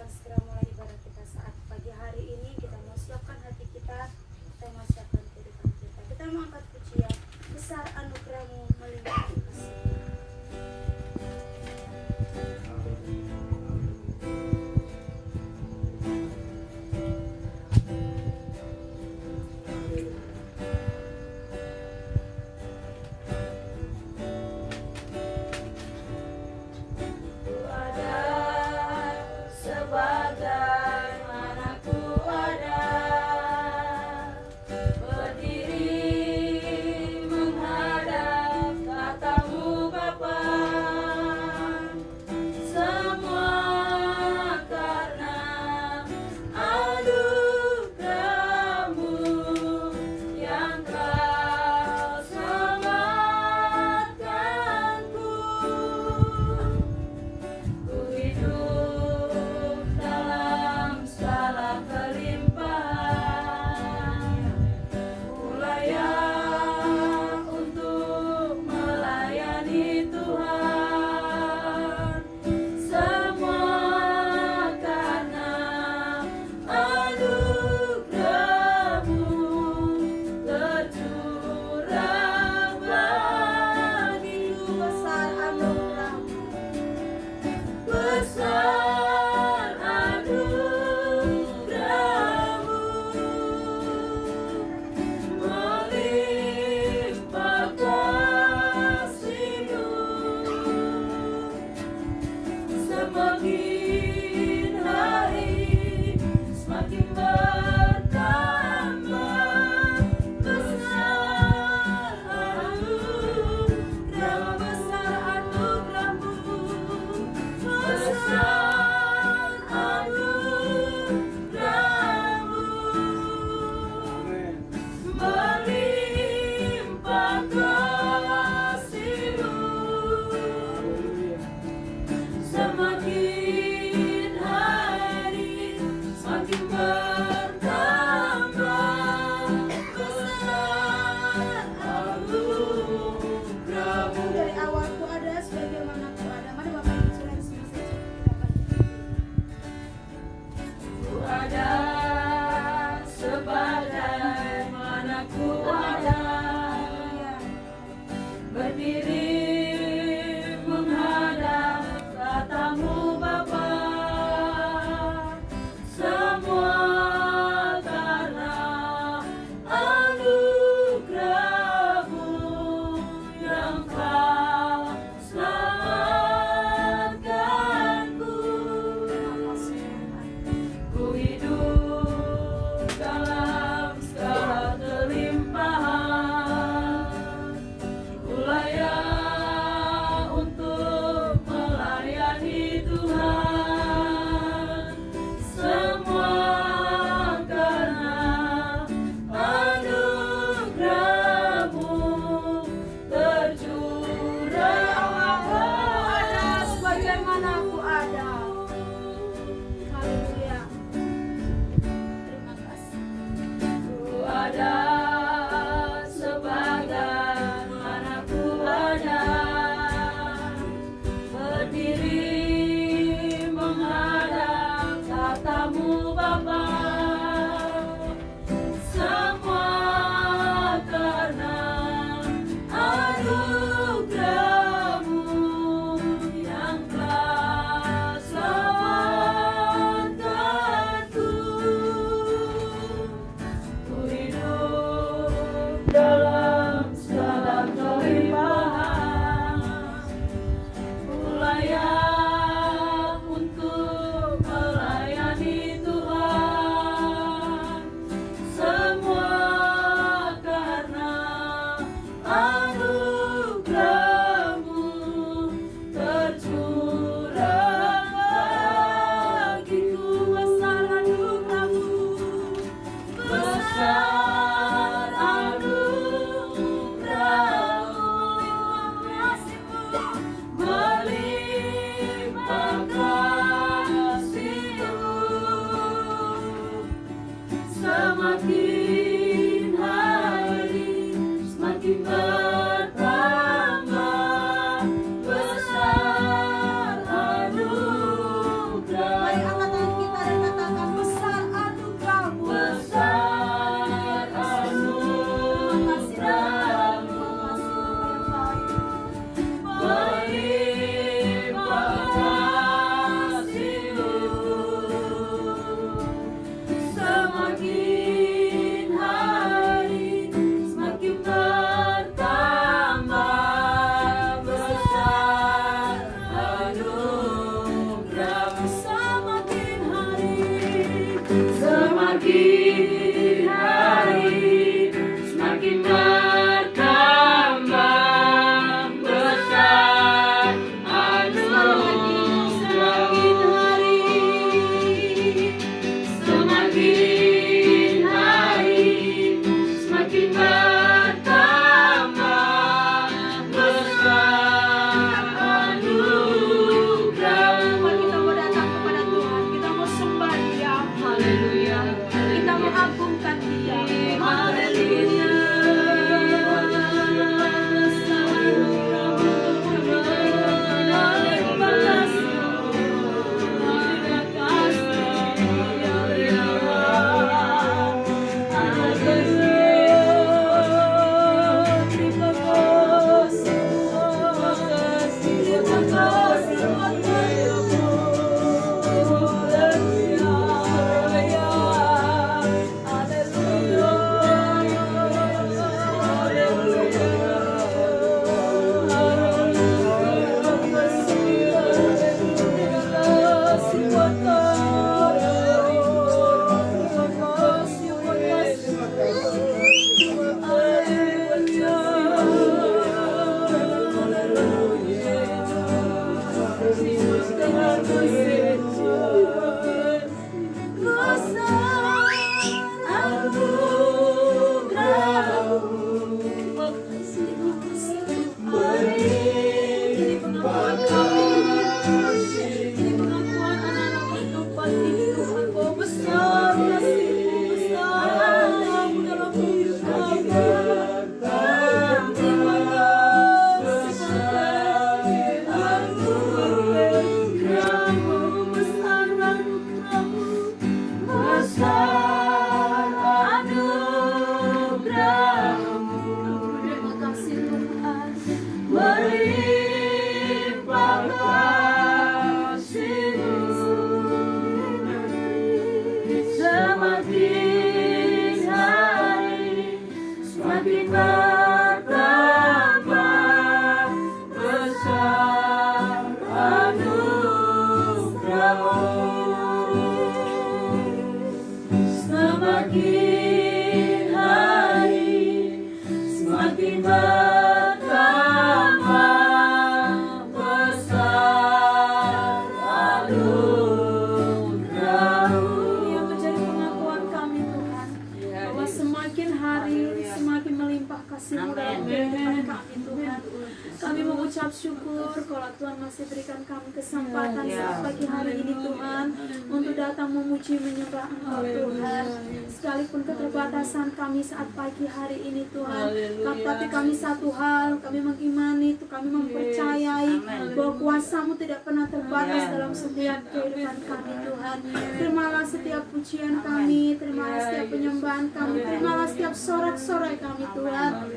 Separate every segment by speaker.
Speaker 1: akan segera mulai ibadah kita saat pagi hari ini. Kita mau siapkan hati kita mau siapkan kehidupan kita. Kita mau angkat pujian, besar anugerahmu melimpah kasih.
Speaker 2: Berdiri menghadap semakin hari semakin bertambah besar anugerah-Mu. Semakin hari semakin bertambah besar anugerah-Mu.
Speaker 1: Kita mau datang kepada Tuhan, kita mau sembah Dia,
Speaker 2: Haleluya.
Speaker 1: kita mau agungkan Dia.
Speaker 2: Haleluya. Semakin hari semakin bertambah besar anugerah-Mu. Semakin hari semakin bertambah besar anugerah-Mu.
Speaker 1: Yang menjadi pengakuan kami Tuhan, bahwa semakin hari semakin melimpah kasih-Mu dalam kehidupan kami Tuhan. Kami mengucap syukur kalau Tuhan masih berikan kami kesempatan saat pagi hari ini Tuhan, untuk datang memuji menyembah Engkau Tuhan. Sekalipun keterbatasan kami saat pagi hari ini Tuhan, tapi kami satu hal, kami mengimani, kami mempercayai bahwa kuasa-Mu tidak pernah terbatas dalam setiap kehidupan kami Tuhan. Terimalah setiap pujian kami, terimalah setiap penyembahan kami, terimalah setiap sorak-sorai kami Tuhan.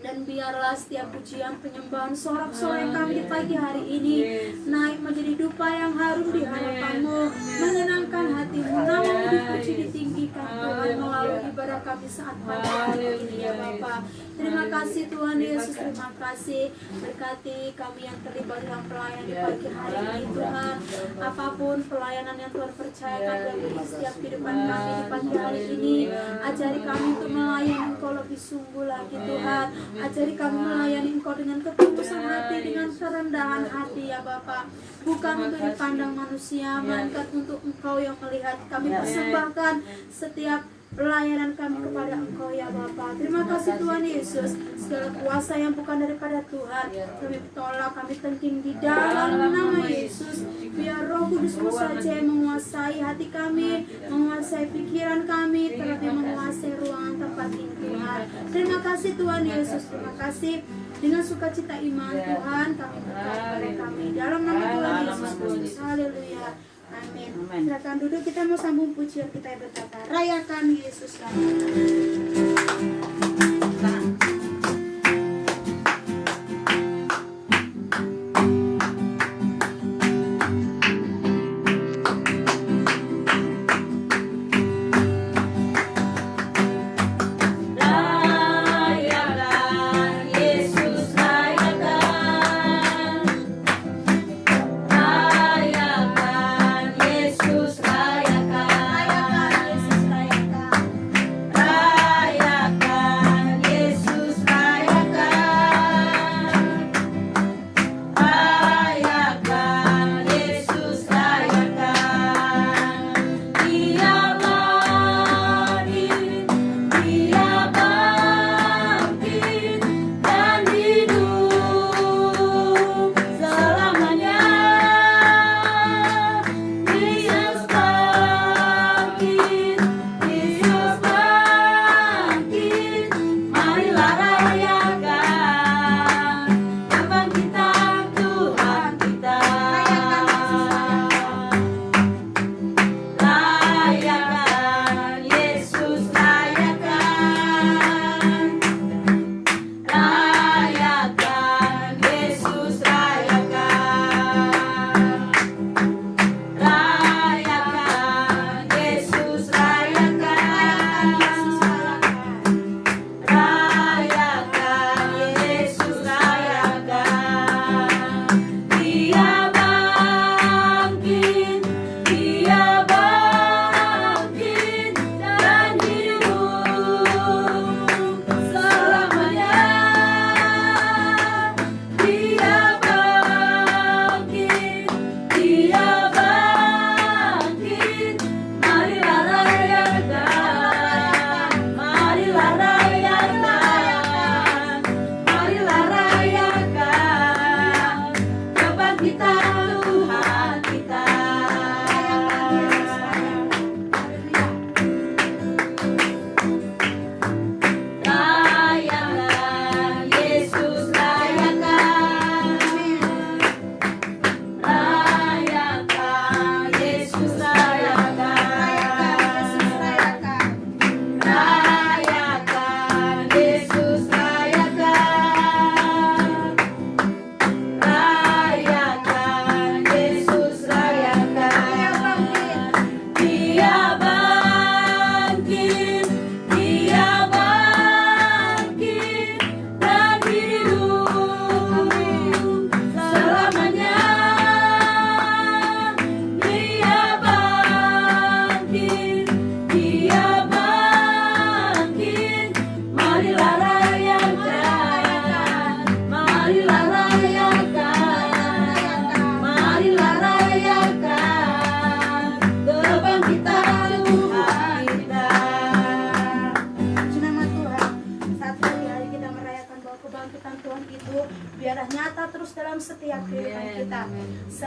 Speaker 1: Dan biarlah setiap pujian, penyembahan, sorak-sorai kami di pagi hari ini naik menjadi dupa yang harum di hadapan-Mu, menyenangkan hati-Mu, nama-Mu dipuji, ditinggikan Tuhan melalui ibadah kami saat pagi hari ini ya Bapa. Terima kasih Tuhan Yesus, terima kasih. Berkati kami yang terlibat dalam pelayanan di pagi hari ini Tuhan. Apapun pelayanan yang Tuhan percayakan dalam setiap kehidupan kami di pagi hari ini, ajari kami untuk melayani Engkau lebih sungguh lagi Tuhan. Ajari kami melayani Engkau dengan ketulusan hati, dengan kerendahan hati ya Bapa. Bukan untuk dipandang manusia, melainkan untuk Engkau yang melihat. Kami persembahkan setiap pelayanan kami kepada Engkau ya Bapa. Terima kasih Tuhan Yesus. Segala kuasa yang bukan daripada Tuhan kami tolak, kami tengking di dalam nama Yesus. Biar Roh Kudus-Mu saja yang menguasai hati kami, menguasai pikiran kami, terlebih menguasai ruangan tempat ini Tuhan. Terima kasih Tuhan Yesus. Terima kasih. Dengan sukacita iman Tuhan kami berkata kepada kami dalam nama Tuhan Yesus Kristus. Haleluya. Amin. Silakan duduk, kita mau sambung pujian kita yang berkata, rayakan Yesus kami. Rayakan Yesus, rayakan. Rayakan Yesus, rayakan.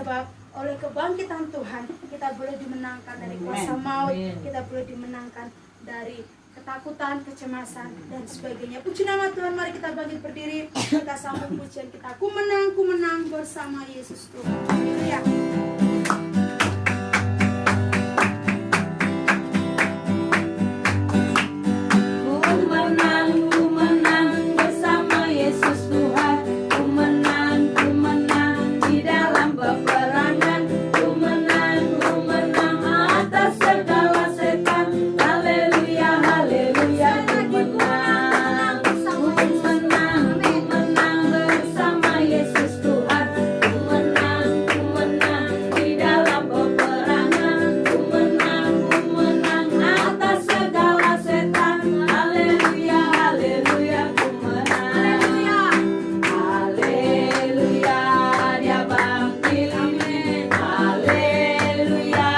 Speaker 3: Bapa, oleh kebangkitan Tuhan, kita boleh dimenangkan dari kuasa maut, kita boleh dimenangkan dari ketakutan, kecemasan, dan sebagainya. Puji nama Tuhan, mari kita bangkit berdiri, kita sambung pujian kita. Ku menang bersama Yesus Tuhan. Haleluya.
Speaker 2: Ku menang bersama Yesus Tuhan. Ku menang di dalam peperangan. Ku menang atas segala setan. Haleluya, haleluya. Ku menang bersama Yesus Tuhan. Ku menang di dalam peperangan. Ku menang atas segala setan. Haleluya, haleluya, ku menang. Haleluya, dia bangkit. Haleluya,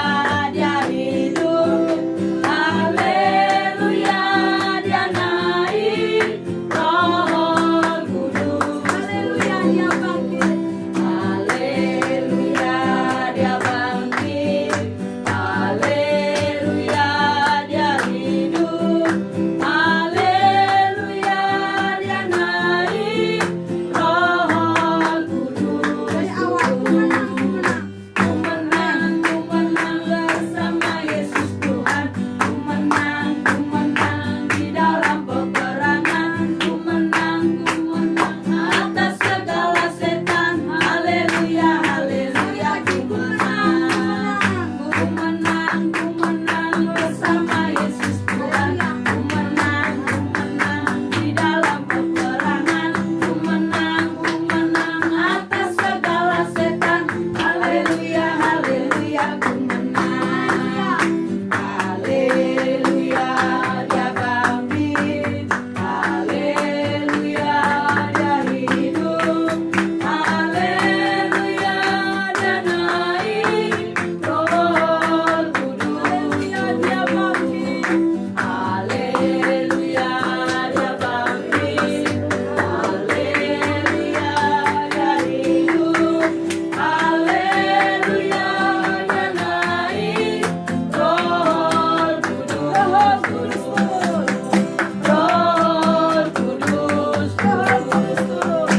Speaker 2: dia hidup. Haleluya, dia naik. Roh Kudus. Haleluya, dia bangkit. Haleluya, dia bangkit. Haleluya, dia hidup. Haleluya, dia naik. Roh Kudus.
Speaker 3: Dari awal ku menang.
Speaker 2: Ku menang bersama Yesus Tuhan. Ku menang di dalam peperangan. Ku menang atas segala setan. Haleluya, haleluya, ku menang. Ku menang bersama Yesus Tuhan. Ku menang di dalam peperangan. Ku menang atas segala setan. Haleluya, haleluya, ku menang. Haleluya, dia bangkit. Haleluya, dia hidup. Haleluya, dia naik. Roh Kudus. Dia bangkit. Haleluya, dia bangkit. Haleluya, dia hidup. Haleluya, dia naik. Roh Kudus. Roh Kudus. Roh Kudus. Roh Kudus.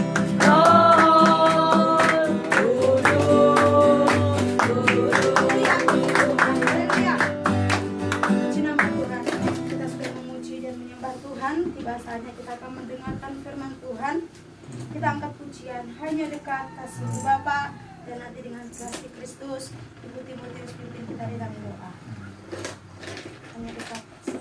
Speaker 3: Haleluya. Puji nama Tuhan. Kita sudah memuji dan menyembah Tuhan. Tiba saatnya kita akan mendengarkan firman Tuhan. Kita angkat pujian. Hanya dekat kasih Bapa dan nanti dengan kasih Kristus. Ibu Timotius pimpin kita di dalam doa. Hanya dekat kasih.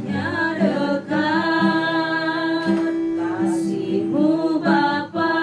Speaker 2: Hanya dekat kasih-Mu Bapa.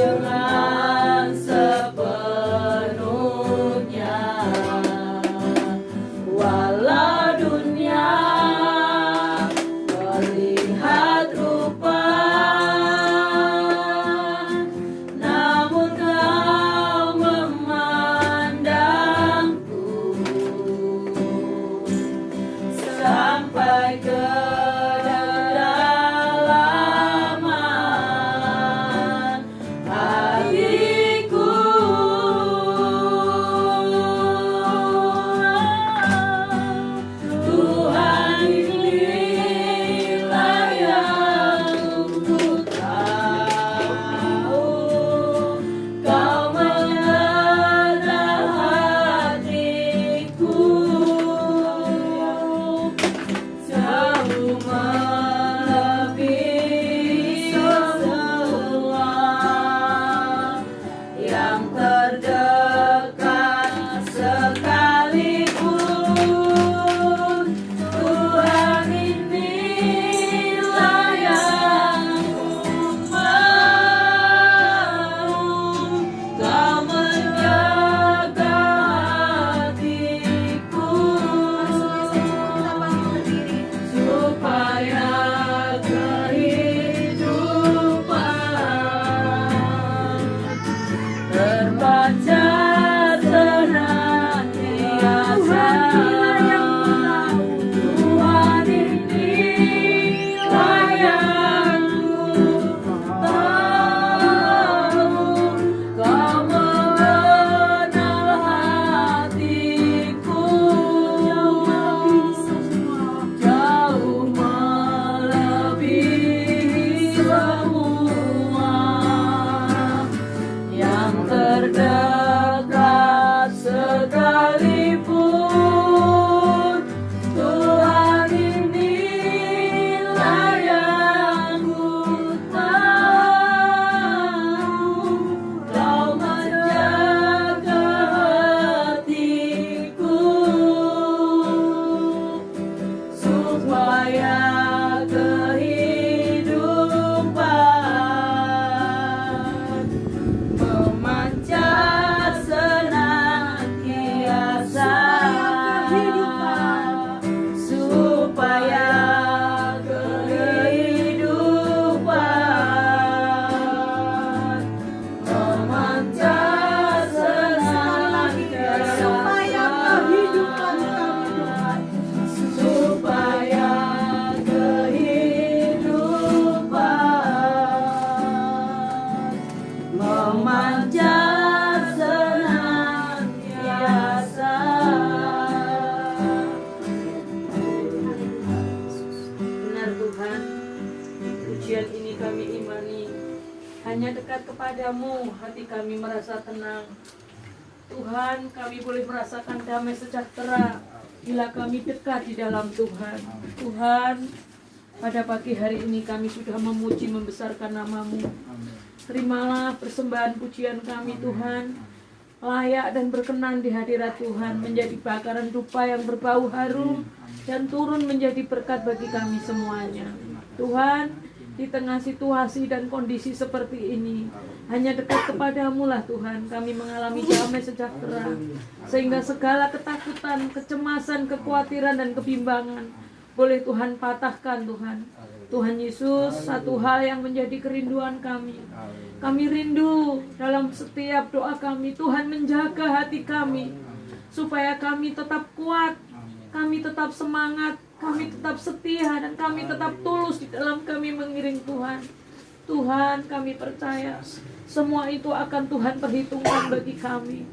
Speaker 2: dengan sepenuhnya. Walau dunia melihat rupa, namun kau memandangku sampai ke kedalaman hatiku. Tuhan, inilah yang ku tahu, kau mengenal hatiku jauh melebihi semua yang terdekat sekalipun. Tuhan, inilah yang ku mau, kau menjaga hatiku supaya kehidupan terpancar senantiasa. Tuhan, inilah yang ku tahu, kau mengenal hatiku jauh melebihi semua yang terdekat sekalipun. Tuhan, inilah yang ku tahu, kau menjaga hatiku supaya kehidupan memancar senantiasa, supaya kehidupan memancar senantiasa,
Speaker 3: supaya kehidupan kami Tuhan,
Speaker 2: supaya kehidupan memancar senantiasa. Benar Tuhan, pujian ini kami imani, hanya dekat kepadamu hati kami merasa tenang. Tuhan, kami boleh merasakan damai sejahtera bila kami dekat di dalam Tuhan. Tuhan, pada pagi hari ini kami sudah memuji membesarkan nama-Mu. Terimalah persembahan pujian kami Tuhan, layak dan berkenan di hadirat Tuhan, menjadi bakaran dupa yang berbau harum dan turun menjadi berkat bagi kami semuanya. Tuhan, di tengah situasi dan kondisi seperti ini, hanya dekat kepadamu lah Tuhan, kami mengalami damai sejahtera, sehingga segala ketakutan, kecemasan, kekhawatiran dan kebimbangan boleh Tuhan patahkan Tuhan. Tuhan Yesus, satu hal yang menjadi kerinduan kami rindu dalam setiap doa kami, Tuhan menjaga hati kami, supaya kami tetap kuat, kami tetap semangat, kami tetap setia, dan kami tetap tulus di dalam kami mengiring Tuhan. Tuhan, kami percaya semua itu akan Tuhan perhitungkan bagi kami.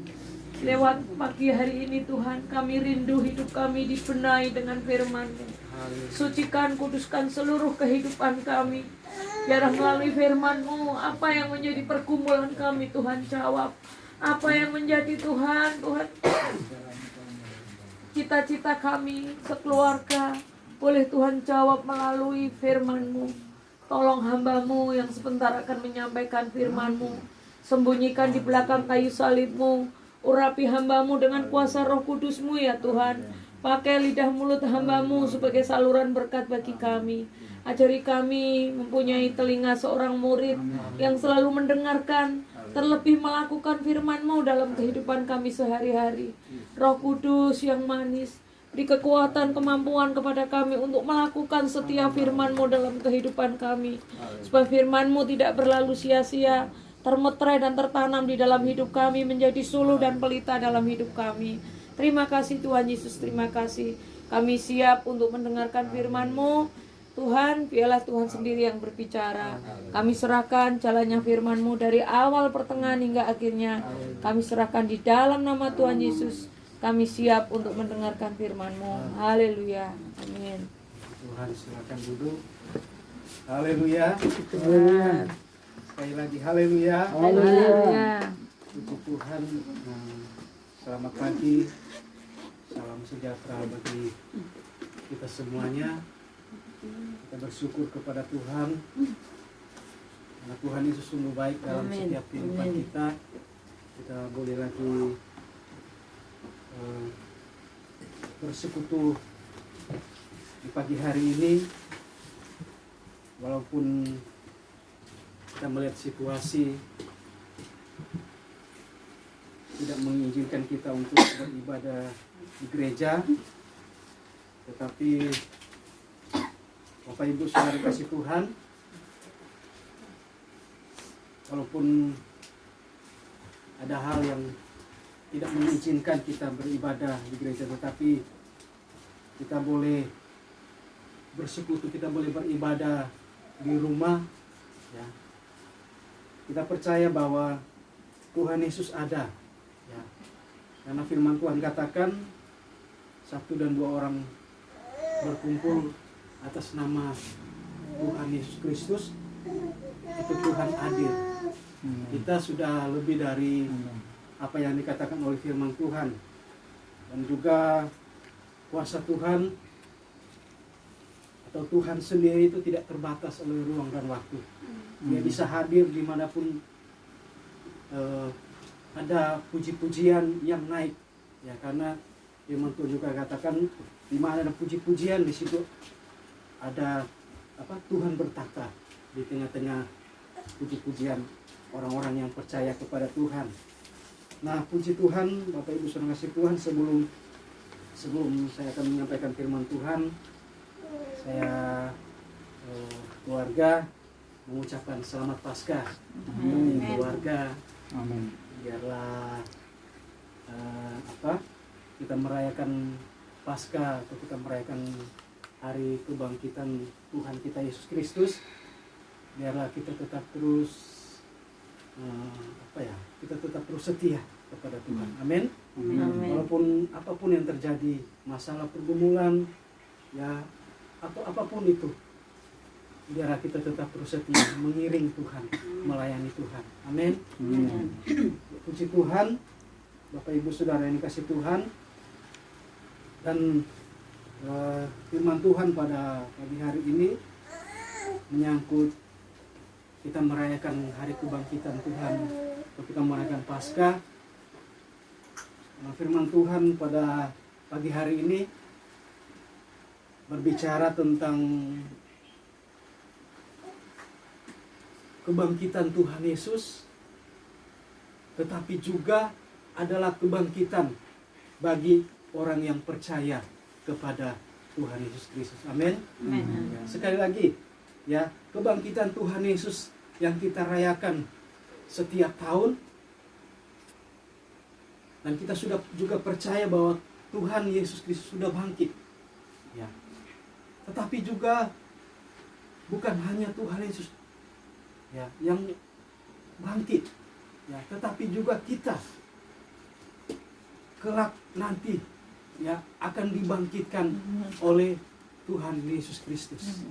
Speaker 2: Lewat pagi hari ini Tuhan, kami rindu hidup kami dibenahi dengan firman-Mu. Sucikan, kuduskan seluruh kehidupan kami. Biarlah melalui firman-Mu, apa yang menjadi pergumulan kami Tuhan jawab. Apa yang menjadi Tuhan cita-cita kami sekeluarga, boleh Tuhan jawab melalui firman-Mu. Tolong hamba-Mu yang sebentar akan menyampaikan firman-Mu. Sembunyikan di belakang kayu salib-Mu. Urapi hamba-Mu dengan kuasa Roh Kudus-Mu ya Tuhan. Pakai lidah mulut hamba-Mu sebagai saluran berkat bagi kami. Ajari kami mempunyai telinga seorang murid yang selalu mendengarkan, terlebih melakukan firman-Mu dalam kehidupan kami sehari-hari. Roh Kudus yang manis, beri kekuatan, kemampuan kepada kami untuk melakukan setiap firman-Mu dalam kehidupan kami. Supaya firman-Mu tidak berlalu sia-sia, termeterai dan tertanam di dalam hidup kami, menjadi suluh dan pelita dalam hidup kami. Terima kasih Tuhan Yesus, terima kasih. Kami siap untuk mendengarkan firman-Mu. Tuhan, biarlah Tuhan sendiri yang berbicara. Kami serahkan jalannya firman-Mu dari awal, pertengahan hingga akhirnya. Kami serahkan di dalam nama Tuhan Yesus. Kami siap untuk mendengarkan firman-Mu. Haleluya. Amin.
Speaker 4: Tuhan, silakan duduk. Haleluya. Sekali lagi haleluya.
Speaker 2: Haleluya.
Speaker 4: Puji Tuhan. Selamat pagi. Salam sejahtera bagi kita semuanya. Kita bersyukur kepada Tuhan, karena Tuhan Yesus sungguh baik dalam setiap kehidupan kita. Kita boleh lagi bersekutu di pagi hari ini, walaupun kita melihat situasi tidak mengizinkan kita untuk beribadah di gereja, tetapi Bapak Ibu Saudara kasih Tuhan, walaupun ada hal yang tidak mengizinkan kita beribadah di gereja, tetapi kita boleh bersekutu, kita boleh beribadah di rumah, ya. Kita percaya bahwa Tuhan Yesus ada, ya. Karena firman Tuhan katakan, 1 dan 2 orang berkumpul atas nama Tuhan Yesus Kristus, itu Tuhan hadir. Kita sudah lebih dari apa yang dikatakan oleh firman Tuhan, dan juga kuasa Tuhan atau Tuhan sendiri itu tidak terbatas oleh ruang dan waktu. Dia bisa hadir dimanapun ada puji-pujian yang naik, ya, karena firman Tuhan juga katakan di mana ada puji-pujian, di situ ada Tuhan bertata di tengah-tengah puji-pujian orang-orang yang percaya kepada Tuhan. Nah, puji Tuhan, Bapak Ibu Saudara kasih Tuhan, sebelum saya akan menyampaikan firman Tuhan, saya keluarga mengucapkan selamat Paskah bagi keluarga.
Speaker 5: Amin.
Speaker 4: Biarlah kita merayakan Paskah, atau kita merayakan hari kebangkitan Tuhan kita Yesus Kristus, biarlah kita tetap terus kita tetap terus setia kepada Tuhan. Amin. Walaupun apapun yang terjadi, masalah, pergumulan, ya, atau apapun itu, biarlah kita tetap terus setia mengiring Tuhan, melayani Tuhan. Amin. Puji Tuhan, Bapak Ibu Saudara yang dikasih Tuhan, dan firman Tuhan pada pagi hari ini menyangkut kita merayakan hari kebangkitan Tuhan, atau kita merayakan Paskah. Firman Tuhan pada pagi hari ini berbicara tentang kebangkitan Tuhan Yesus, tetapi juga adalah kebangkitan bagi orang yang percaya kepada Tuhan Yesus Kristus. Amin. Sekali lagi, ya, kebangkitan Tuhan Yesus yang kita rayakan setiap tahun, dan kita sudah juga percaya bahwa Tuhan Yesus Kristus sudah bangkit, ya. Tetapi juga bukan hanya Tuhan Yesus, ya, yang bangkit, ya, tetapi juga kita kelak nanti, ya, akan dibangkitkan oleh Tuhan Yesus Kristus.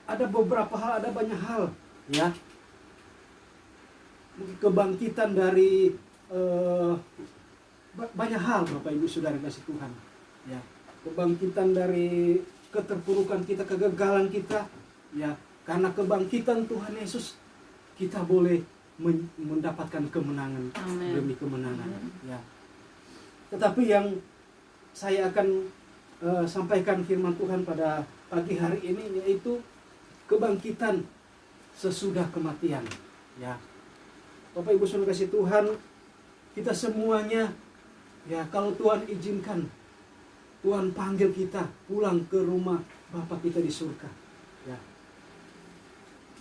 Speaker 4: Ada beberapa hal, ada banyak hal, ya. Kebangkitan dari banyak hal, Bapak Ibu Saudara kasih Tuhan, ya. Kebangkitan dari keterpurukan kita, kegagalan kita, ya. Karena kebangkitan Tuhan Yesus, kita boleh mendapatkan kemenangan. Amen. Demi kemenangan. Amen. Ya. Tetapi yang saya akan sampaikan firman Tuhan pada pagi hari ini, yaitu kebangkitan sesudah kematian. Ya, Bapak Ibu Saudara kasih Tuhan, kita semuanya, ya kalau Tuhan izinkan, Tuhan panggil kita pulang ke rumah Bapa kita di surga. Ya,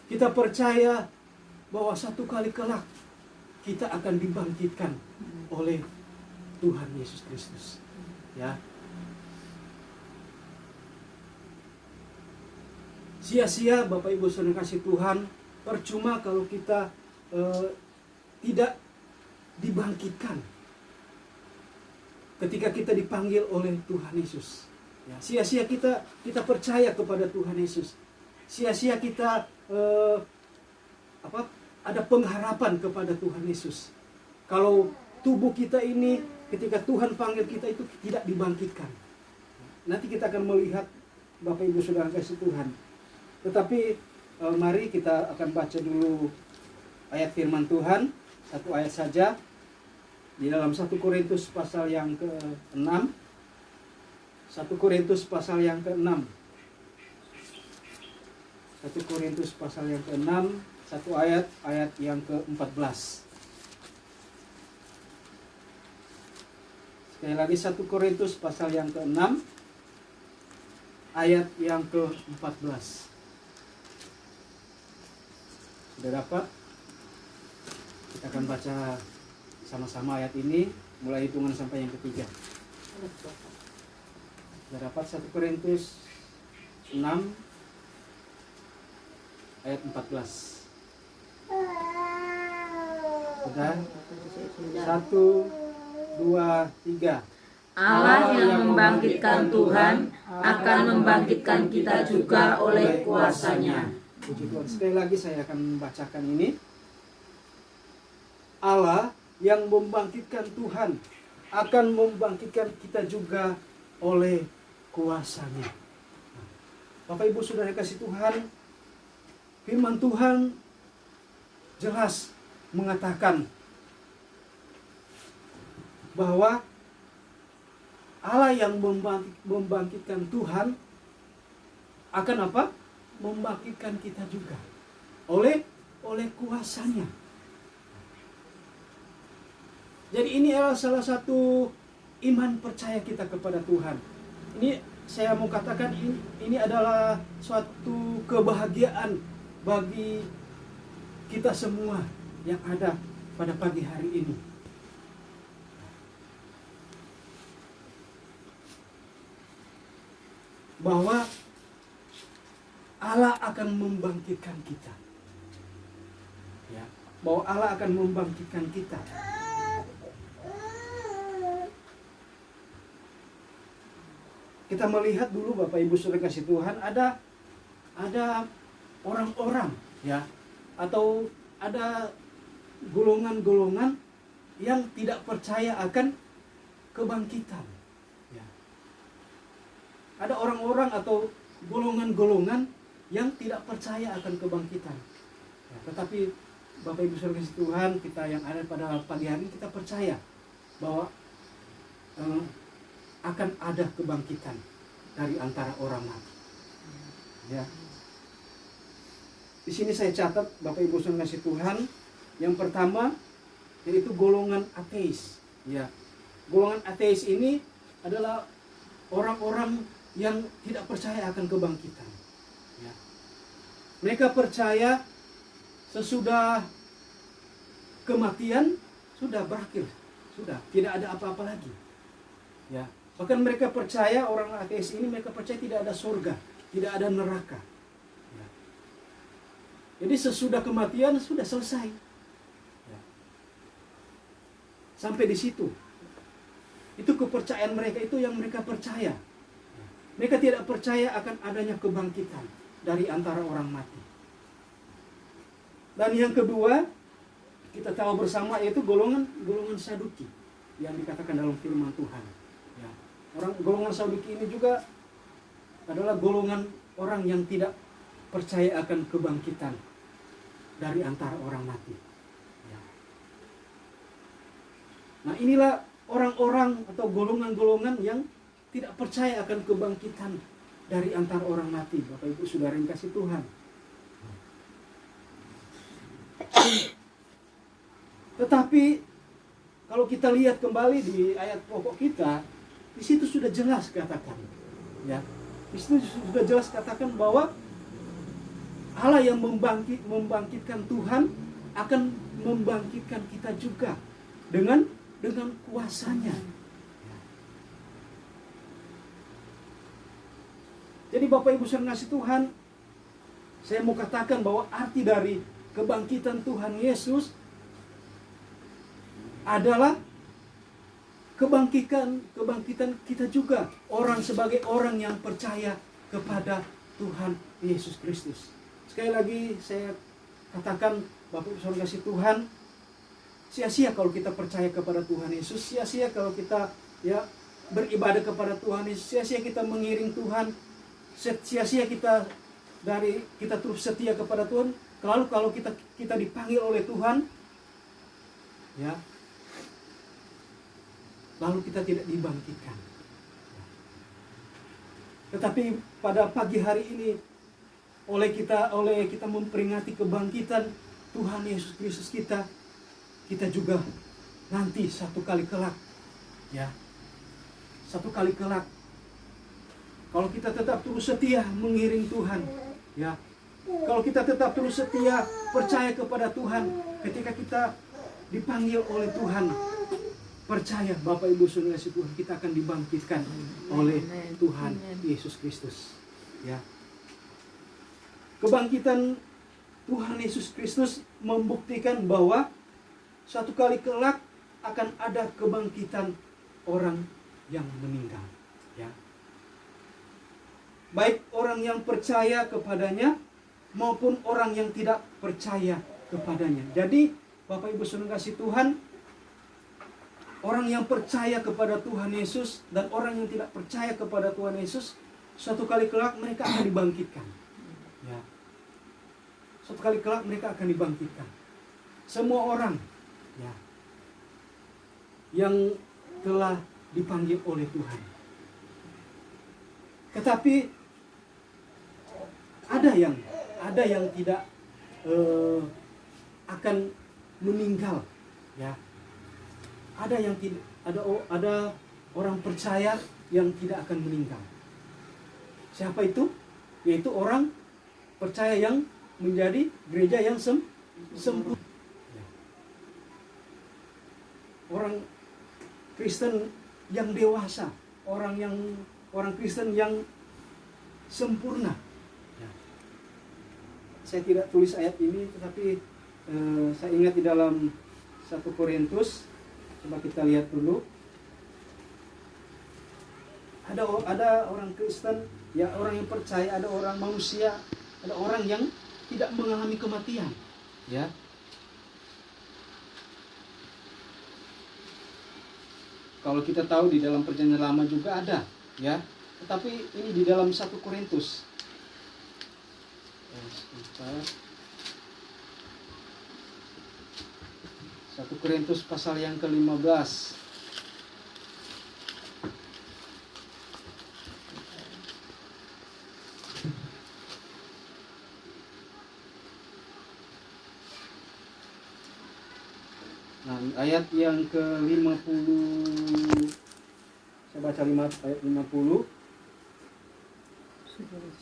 Speaker 4: kita percaya bahwa satu kali kelak kita akan dibangkitkan oleh Tuhan Yesus Kristus. Ya, sia-sia Bapak Ibu Saudara kasih Tuhan, percuma kalau kita tidak dibangkitkan ketika kita dipanggil oleh Tuhan Yesus. Ya, sia-sia kita percaya kepada Tuhan Yesus. Sia-sia kita ada pengharapan kepada Tuhan Yesus. Kalau tubuh kita ini ketika Tuhan panggil kita itu tidak dibangkitkan. Nanti kita akan melihat Bapak Ibu Saudara kasih Tuhan. Tetapi mari kita akan baca dulu ayat firman Tuhan, satu ayat saja di dalam 1 Korintus pasal yang ke-6. 1 Korintus pasal yang ke-6. 1 Korintus pasal yang ke-6, satu ayat yang ke-14. Sekali lagi 1 Korintus pasal yang ke-6 ayat yang ke-14. Sudah dapat? Kita akan baca sama-sama ayat ini, mulai hitungan sampai yang ketiga. Sudah dapat 1 Korintus 6 ayat 14. Sudah? 1, 2, 3.
Speaker 5: Allah yang membangkitkan Tuhan akan membangkitkan kita juga oleh kuasa-Nya.
Speaker 4: Puji Tuhan. Sekali lagi saya akan bacakan ini. Allah yang membangkitkan Tuhan akan membangkitkan kita juga oleh kuasa-Nya. Bapak Ibu Saudara kasih Tuhan, firman Tuhan jelas mengatakan bahwa Allah yang membangkitkan Tuhan akan apa? Membangkitkan kita juga oleh kuasa-Nya. Jadi ini adalah salah satu iman percaya kita kepada Tuhan. Ini saya mau katakan ini adalah suatu kebahagiaan bagi kita semua yang ada pada pagi hari ini. Bahwa Allah akan membangkitkan kita. Ya, bahwa Allah akan membangkitkan kita. Kita melihat dulu Bapak Ibu Saudara kasih Tuhan, ada orang-orang ya, atau ada golongan-golongan yang tidak percaya akan kebangkitan. Ya. Ada orang-orang atau golongan-golongan yang tidak percaya akan kebangkitan. Ya, tetapi Bapak Ibu Saudara kasih Tuhan, kita yang ada pada pagi hari kita percaya bahwa akan ada kebangkitan dari antara orang mati. Ya. Di sini saya catat Bapak Ibu Saudara kasih Tuhan, yang pertama yaitu golongan ateis. Ya. Golongan ateis ini adalah orang-orang yang tidak percaya akan kebangkitan. Ya. Mereka percaya sesudah kematian sudah berakhir, sudah tidak ada apa-apa lagi. Ya. Bahkan mereka percaya, orang ateis ini mereka percaya tidak ada surga, tidak ada neraka. Ya. Jadi sesudah kematian sudah selesai. Ya. Sampai di situ. Itu kepercayaan mereka, itu yang mereka percaya. Mereka tidak percaya akan adanya kebangkitan dari antara orang mati. Dan yang kedua, kita tahu bersama yaitu golongan Saduki yang dikatakan dalam firman Tuhan. Ya. Golongan Saduki ini juga adalah golongan orang yang tidak percaya akan kebangkitan dari antara orang mati. Ya. Nah, inilah orang-orang atau golongan-golongan yang tidak percaya akan kebangkitan dari antara orang mati, Bapak Ibu Saudara yang kasih Tuhan. Tetapi kalau kita lihat kembali di ayat pokok kita, di situ sudah jelas katakan, ya, di situ sudah jelas katakan bahwa Allah yang membangkitkan Tuhan akan membangkitkan kita juga dengan kuasanya. Jadi Bapak Ibu saudara kasih Tuhan, saya mau katakan bahwa arti dari kebangkitan Tuhan Yesus adalah kebangkitan kita juga, orang sebagai orang yang percaya kepada Tuhan Yesus Kristus. Sekali lagi saya katakan, Bapak Ibu saudara kasih Tuhan, sia-sia kalau kita percaya kepada Tuhan Yesus, sia-sia kalau kita beribadah kepada Tuhan Yesus, sia-sia kita mengiring Tuhan, sia-sia kita terus setia kepada Tuhan. Lalu kalau kita dipanggil oleh Tuhan, ya, lalu kita tidak dibangkitkan. Tetapi pada pagi hari ini, oleh kita memperingati kebangkitan Tuhan Yesus Kristus kita juga nanti satu kali kelak, ya, satu kali kelak, kalau kita tetap terus setia mengiring Tuhan, ya, kalau kita tetap terus setia percaya kepada Tuhan, ketika kita dipanggil oleh Tuhan, percaya Bapak Ibu saudara Tuhan, kita akan dibangkitkan oleh Tuhan Yesus Kristus, ya. Kebangkitan Tuhan Yesus Kristus membuktikan bahwa suatu kali kelak akan ada kebangkitan orang yang meninggal, ya. Baik orang yang percaya kepadanya maupun orang yang tidak percaya kepadanya. Jadi Bapak Ibu saudara kasih Tuhan, orang yang percaya kepada Tuhan Yesus dan orang yang tidak percaya kepada Tuhan Yesus, suatu kali kelak mereka akan dibangkitkan, ya. Suatu kali kelak mereka akan dibangkitkan. Semua orang, ya, yang telah dipanggil oleh Tuhan. Tetapi ada yang tidak akan meninggal, ya. Ada orang percaya yang tidak akan meninggal. Siapa itu? Yaitu orang percaya yang menjadi gereja yang sempurna. Orang Kristen yang dewasa, orang Kristen yang sempurna. Saya tidak tulis ayat ini, tetapi saya ingat di dalam 1 Korintus. Coba kita lihat dulu. Ada orang Kristen, ya, orang yang percaya, ada orang manusia, ada orang yang tidak mengalami kematian, ya. Kalau kita tahu di dalam Perjanjian Lama juga ada, ya. Tetapi ini di dalam 1 Korintus. 1 Korintus pasal yang ke-15. Nah, ayat yang ke-50. Saya baca ayat 50.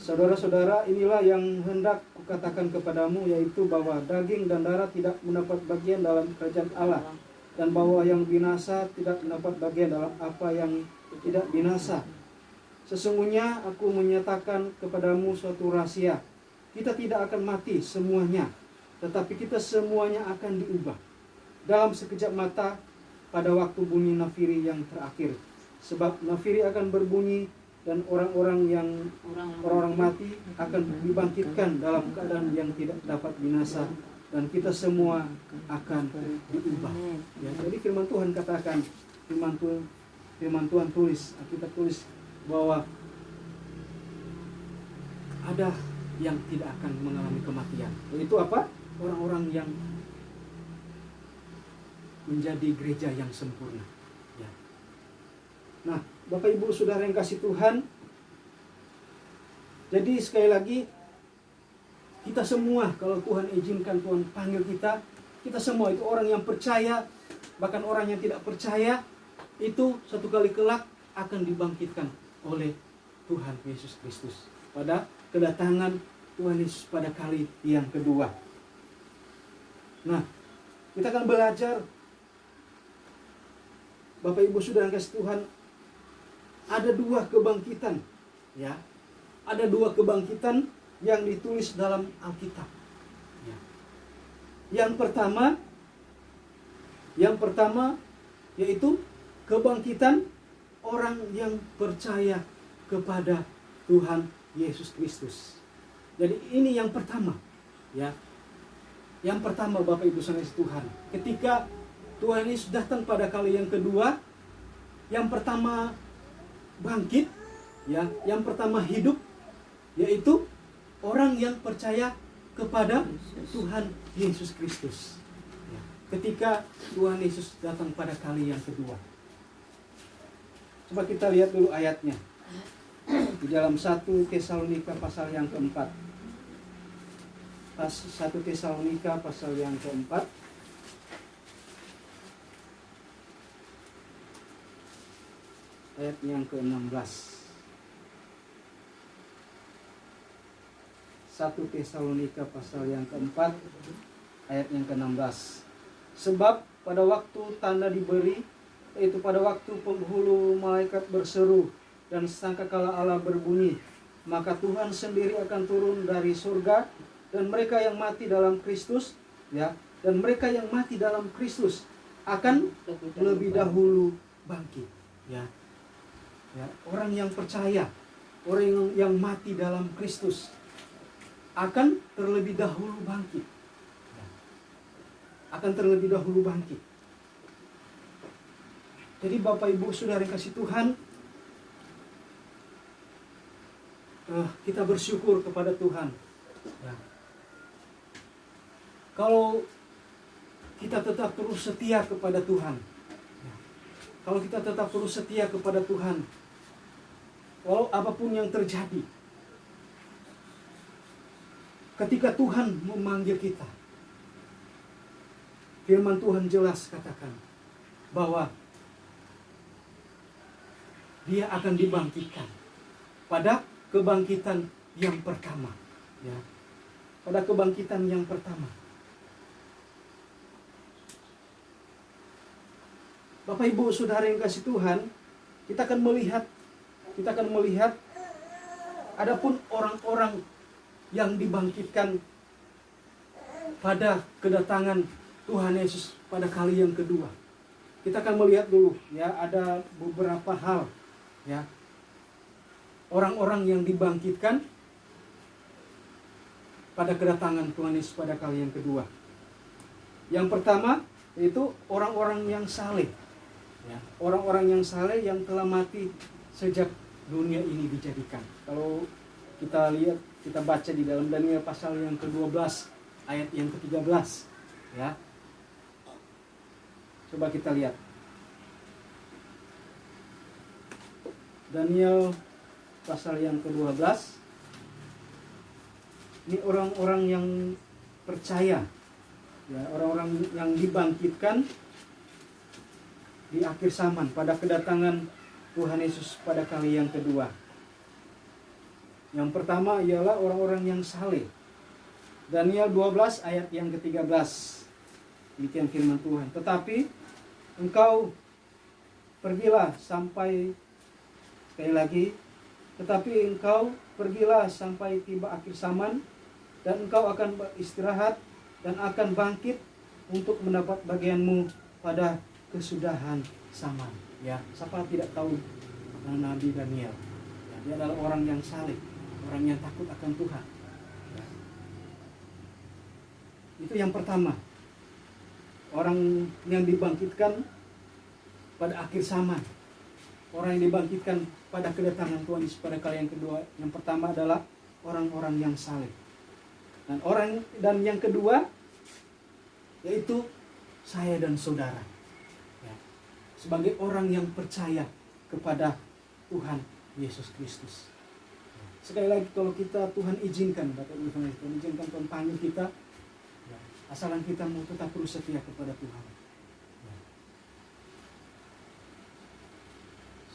Speaker 4: Saudara-saudara, inilah yang hendak kukatakan kepadamu, yaitu bahwa daging dan darah tidak mendapat bagian dalam kerajaan Allah, dan bahwa yang binasa tidak mendapat bagian dalam apa yang tidak binasa. Sesungguhnya aku menyatakan kepadamu suatu rahasia. Kita tidak akan mati semuanya, tetapi kita semuanya akan diubah dalam sekejap mata, pada waktu bunyi nafiri yang terakhir. Sebab nafiri akan berbunyi, dan orang-orang mati akan dibangkitkan dalam keadaan yang tidak dapat binasa, dan kita semua akan diubah. Ya, jadi firman Tuhan katakan, firman Tuhan tulis, kita tulis bahwa ada yang tidak akan mengalami kematian. Yaitu apa? Orang-orang yang menjadi gereja yang sempurna, ya. Nah, Bapak Ibu Saudara yang kasih Tuhan, jadi sekali lagi kita semua, kalau Tuhan izinkan, Tuhan panggil kita, kita semua itu orang yang percaya, bahkan orang yang tidak percaya, itu satu kali kelak akan dibangkitkan oleh Tuhan Yesus Kristus pada kedatangan Tuhan Yesus pada kali yang kedua. Nah, kita akan belajar, Bapak Ibu Saudara yang kasih Tuhan, ada dua kebangkitan, ya. Ada dua kebangkitan yang ditulis dalam Alkitab. Ya. Yang pertama yaitu kebangkitan orang yang percaya kepada Tuhan Yesus Kristus. Jadi ini yang pertama, ya. Yang pertama Bapak Ibu saudara Tuhan, ketika Tuhan Yesus datang pada kali yang kedua, yang pertama bangkit, ya, yang pertama hidup, yaitu orang yang percaya kepada Tuhan Yesus Kristus. Ya, ketika Tuhan Yesus datang pada kali yang kedua. Coba kita lihat dulu ayatnya. Di dalam 1 Tesalonika pasal yang keempat. 1 Tesalonika pasal yang keempat. Ayat yang ke-16. 1 Tesalonika pasal yang keempat, ayat yang ke-16. Sebab pada waktu tanda diberi, yaitu pada waktu penghulu malaikat berseru dan sangkakala Allah berbunyi, maka Tuhan sendiri akan turun dari surga, dan mereka yang mati dalam Kristus, ya, dan mereka yang mati dalam Kristus akan lebih dahulu bangkit, ya. Ya, orang yang percaya, orang yang mati dalam Kristus akan terlebih dahulu bangkit. Akan terlebih dahulu bangkit. Jadi Bapak Ibu Saudara yang kasih Tuhan, kita bersyukur kepada Tuhan. Ya. Kalau kita tetap terus setia kepada Tuhan, ya. Kalau kita tetap terus setia kepada Tuhan, walau apapun yang terjadi, ketika Tuhan memanggil kita, firman Tuhan jelas katakan bahwa Dia akan dibangkitkan pada kebangkitan yang pertama, ya. Pada kebangkitan yang pertama. Bapak Ibu Saudara yang kasih Tuhan, kita akan melihat adapun orang-orang yang dibangkitkan pada kedatangan Tuhan Yesus pada kali yang kedua. Kita akan melihat dulu, ya, ada beberapa hal, ya. Orang-orang yang dibangkitkan pada kedatangan Tuhan Yesus pada kali yang kedua. Yang pertama yaitu orang-orang yang saleh, ya. Orang-orang yang saleh yang telah mati sejak dunia ini dijadikan. Kalau kita lihat, kita baca di dalam Daniel pasal yang ke-12 ayat yang ke-13, ya. Coba kita lihat. Daniel pasal yang ke-12. Ini orang-orang yang percaya, ya, orang-orang yang dibangkitkan di akhir zaman pada kedatangan Tuhan Yesus pada kali yang kedua. Yang pertama ialah orang-orang yang saleh. Daniel 12 ayat yang ke-13. Demikian firman Tuhan. Tetapi engkau pergilah sampai, sekali lagi, tetapi engkau pergilah sampai tiba akhir zaman, dan engkau akan beristirahat dan akan bangkit untuk mendapat bagianmu pada kesudahan zaman. Ya, siapa tidak tahu Nabi Daniel? Ya, dia adalah orang yang saleh, orang yang takut akan Tuhan. Ya. Itu yang pertama. Orang yang dibangkitkan pada akhir zaman. Orang yang dibangkitkan pada kedatangan Tuhan Yesus pada kali yang kedua. Yang pertama adalah orang-orang yang saleh. Dan yang kedua yaitu saya dan saudara. Ya. Sebagai orang yang percaya kepada Tuhan Yesus Kristus. Sekali lagi, kalau kita Tuhan izinkan, Bapak Ibu Saudara, Tuhan izinkan, Tuhan panggil kita, asalan kita mau tetap terus setia kepada Tuhan.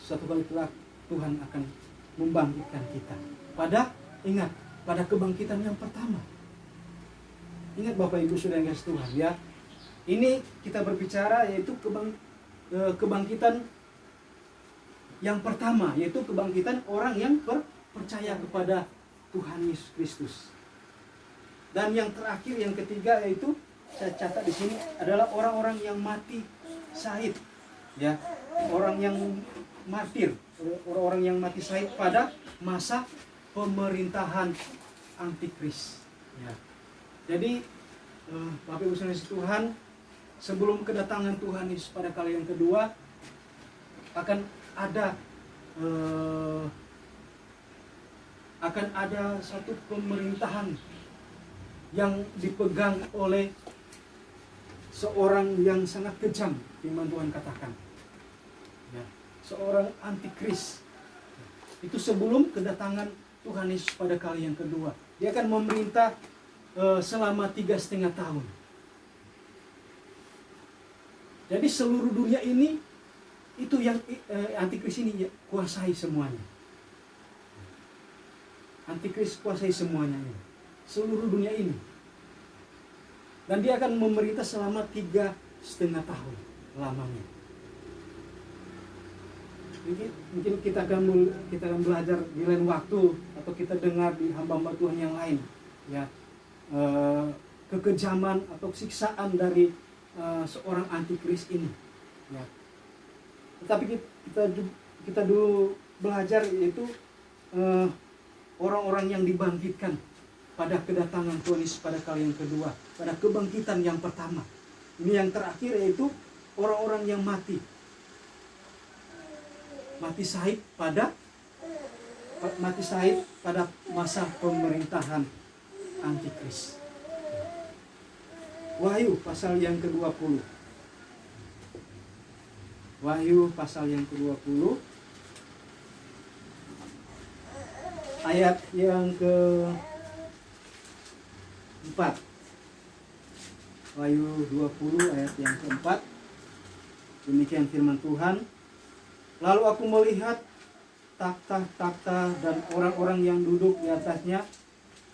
Speaker 4: Suatu kali kelak Tuhan akan membangkitkan kita. Ingat, pada kebangkitan yang pertama. Ingat Bapak Ibu Saudara yang kasih Tuhan ya. Ini kita berbicara yaitu kebangkitan yang pertama, yaitu kebangkitan orang yang percaya kepada Tuhan Yesus Kristus. Dan yang terakhir, yang ketiga, yaitu saya catat di sini adalah orang-orang yang mati syahid, ya, orang yang martir, orang-orang yang mati syahid pada masa pemerintahan antikris. Ya. Jadi Bapak Ibu Saudara Tuhan, sebelum kedatangan Tuhan Yesus pada kali yang kedua, akan ada satu pemerintahan yang dipegang oleh seorang yang sangat kejam, firman Tuhan katakan, ya, seorang antikris. Itu sebelum kedatangan Tuhan Yesus pada kali yang kedua. Dia akan memerintah selama 3,5 tahun. Jadi seluruh dunia ini, itu yang antikris ini ya, kuasai semuanya. Antikris kuasai semuanya ini, seluruh dunia ini. Dan dia akan memerintah selama 3,5 tahun lamanya. Mungkin kita akan belajar di lain waktu, atau kita dengar di hamba-hamba Tuhan yang lain, ya, kekejaman atau siksaan dari seorang antikris ini, ya. Tetapi kita dulu belajar, yaitu orang-orang yang dibangkitkan pada kedatangan Tuhan Yesus pada kali yang kedua, pada kebangkitan yang pertama. Ini yang terakhir, yaitu orang-orang yang mati syahid pada masa pemerintahan antikris. Wahyu pasal yang ke-20. Wahyu pasal yang ke-20 ayat yang ke-4. Wahyu 20 ayat yang ke-4. Demikian firman Tuhan. Lalu aku melihat takhta-takhta dan orang-orang yang duduk di atasnya.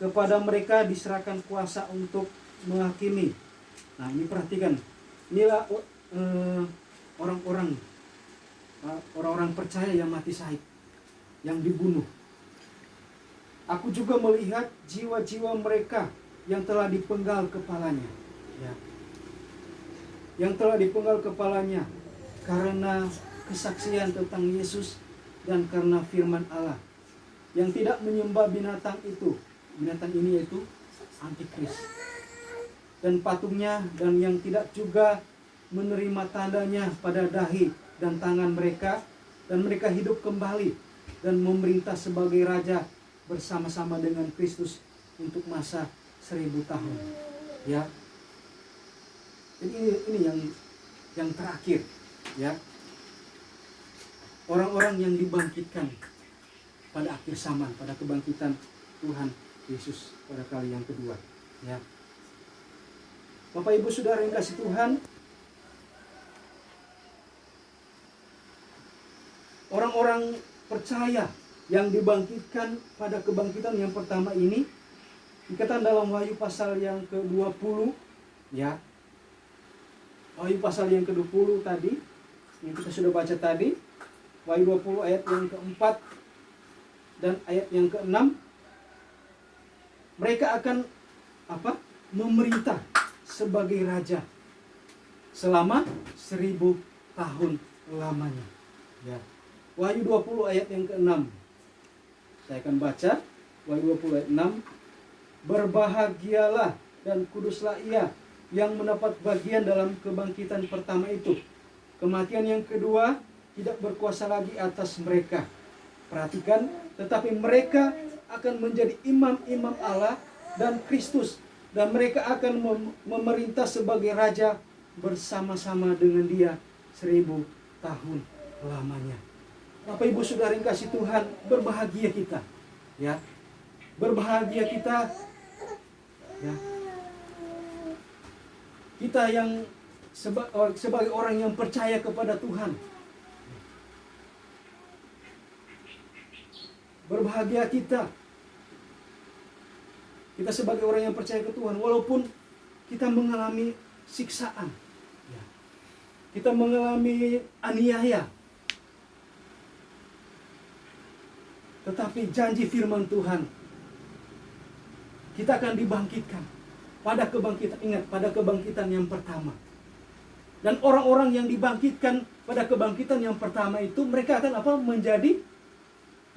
Speaker 4: Kepada mereka diserahkan kuasa untuk menghakimi. Nah, ini perhatikan. Inilah orang-orang percaya yang mati syahid, yang dibunuh. Aku juga melihat jiwa-jiwa mereka yang telah dipenggal kepalanya, ya. Yang telah dipenggal kepalanya karena kesaksian tentang Yesus dan karena firman Allah, yang tidak menyembah binatang itu. Binatang ini yaitu antikris dan patungnya, dan yang tidak juga menerima tandanya pada dahi dan tangan mereka, dan mereka hidup kembali dan memerintah sebagai raja bersama-sama dengan Kristus untuk masa 1000 tahun. Ya. Jadi ini yang terakhir, ya. Orang-orang yang dibangkitkan pada akhir zaman, pada kebangkitan Tuhan Yesus pada kali yang kedua, ya. Bapak Ibu Saudara yang kasih Tuhan, orang-orang percaya yang dibangkitkan pada kebangkitan yang pertama ini dikatakan dalam Wahyu pasal yang ke-20, ya. Wahyu pasal yang ke-20 tadi yang kita sudah baca tadi, Wahyu 20 ayat yang ke-4 dan ayat yang ke-6. Mereka akan memerintah sebagai raja selama 1000 tahun lamanya, ya. Wahyu 20 ayat yang ke-6. Saya akan baca Wahyu 20 ayat 6. Berbahagialah dan kuduslah ia yang mendapat bagian dalam kebangkitan pertama itu. Kematian yang kedua tidak berkuasa lagi atas mereka. Perhatikan, tetapi mereka akan menjadi imam-imam Allah dan Kristus, dan mereka akan memerintah sebagai raja bersama-sama dengan Dia 1000 tahun lamanya. Bapak Ibu Saudara yang kasih Tuhan, berbahagia kita. Ya. Berbahagia kita. Ya. Kita yang sebagai orang yang percaya kepada Tuhan. Berbahagia kita. Kita sebagai orang yang percaya ke Tuhan, walaupun kita mengalami siksaan. Ya. Kita mengalami aniaya. Tetapi janji firman Tuhan, kita akan dibangkitkan pada kebangkitan, ingat, pada kebangkitan yang pertama. Dan orang-orang yang dibangkitkan pada kebangkitan yang pertama itu, mereka akan apa?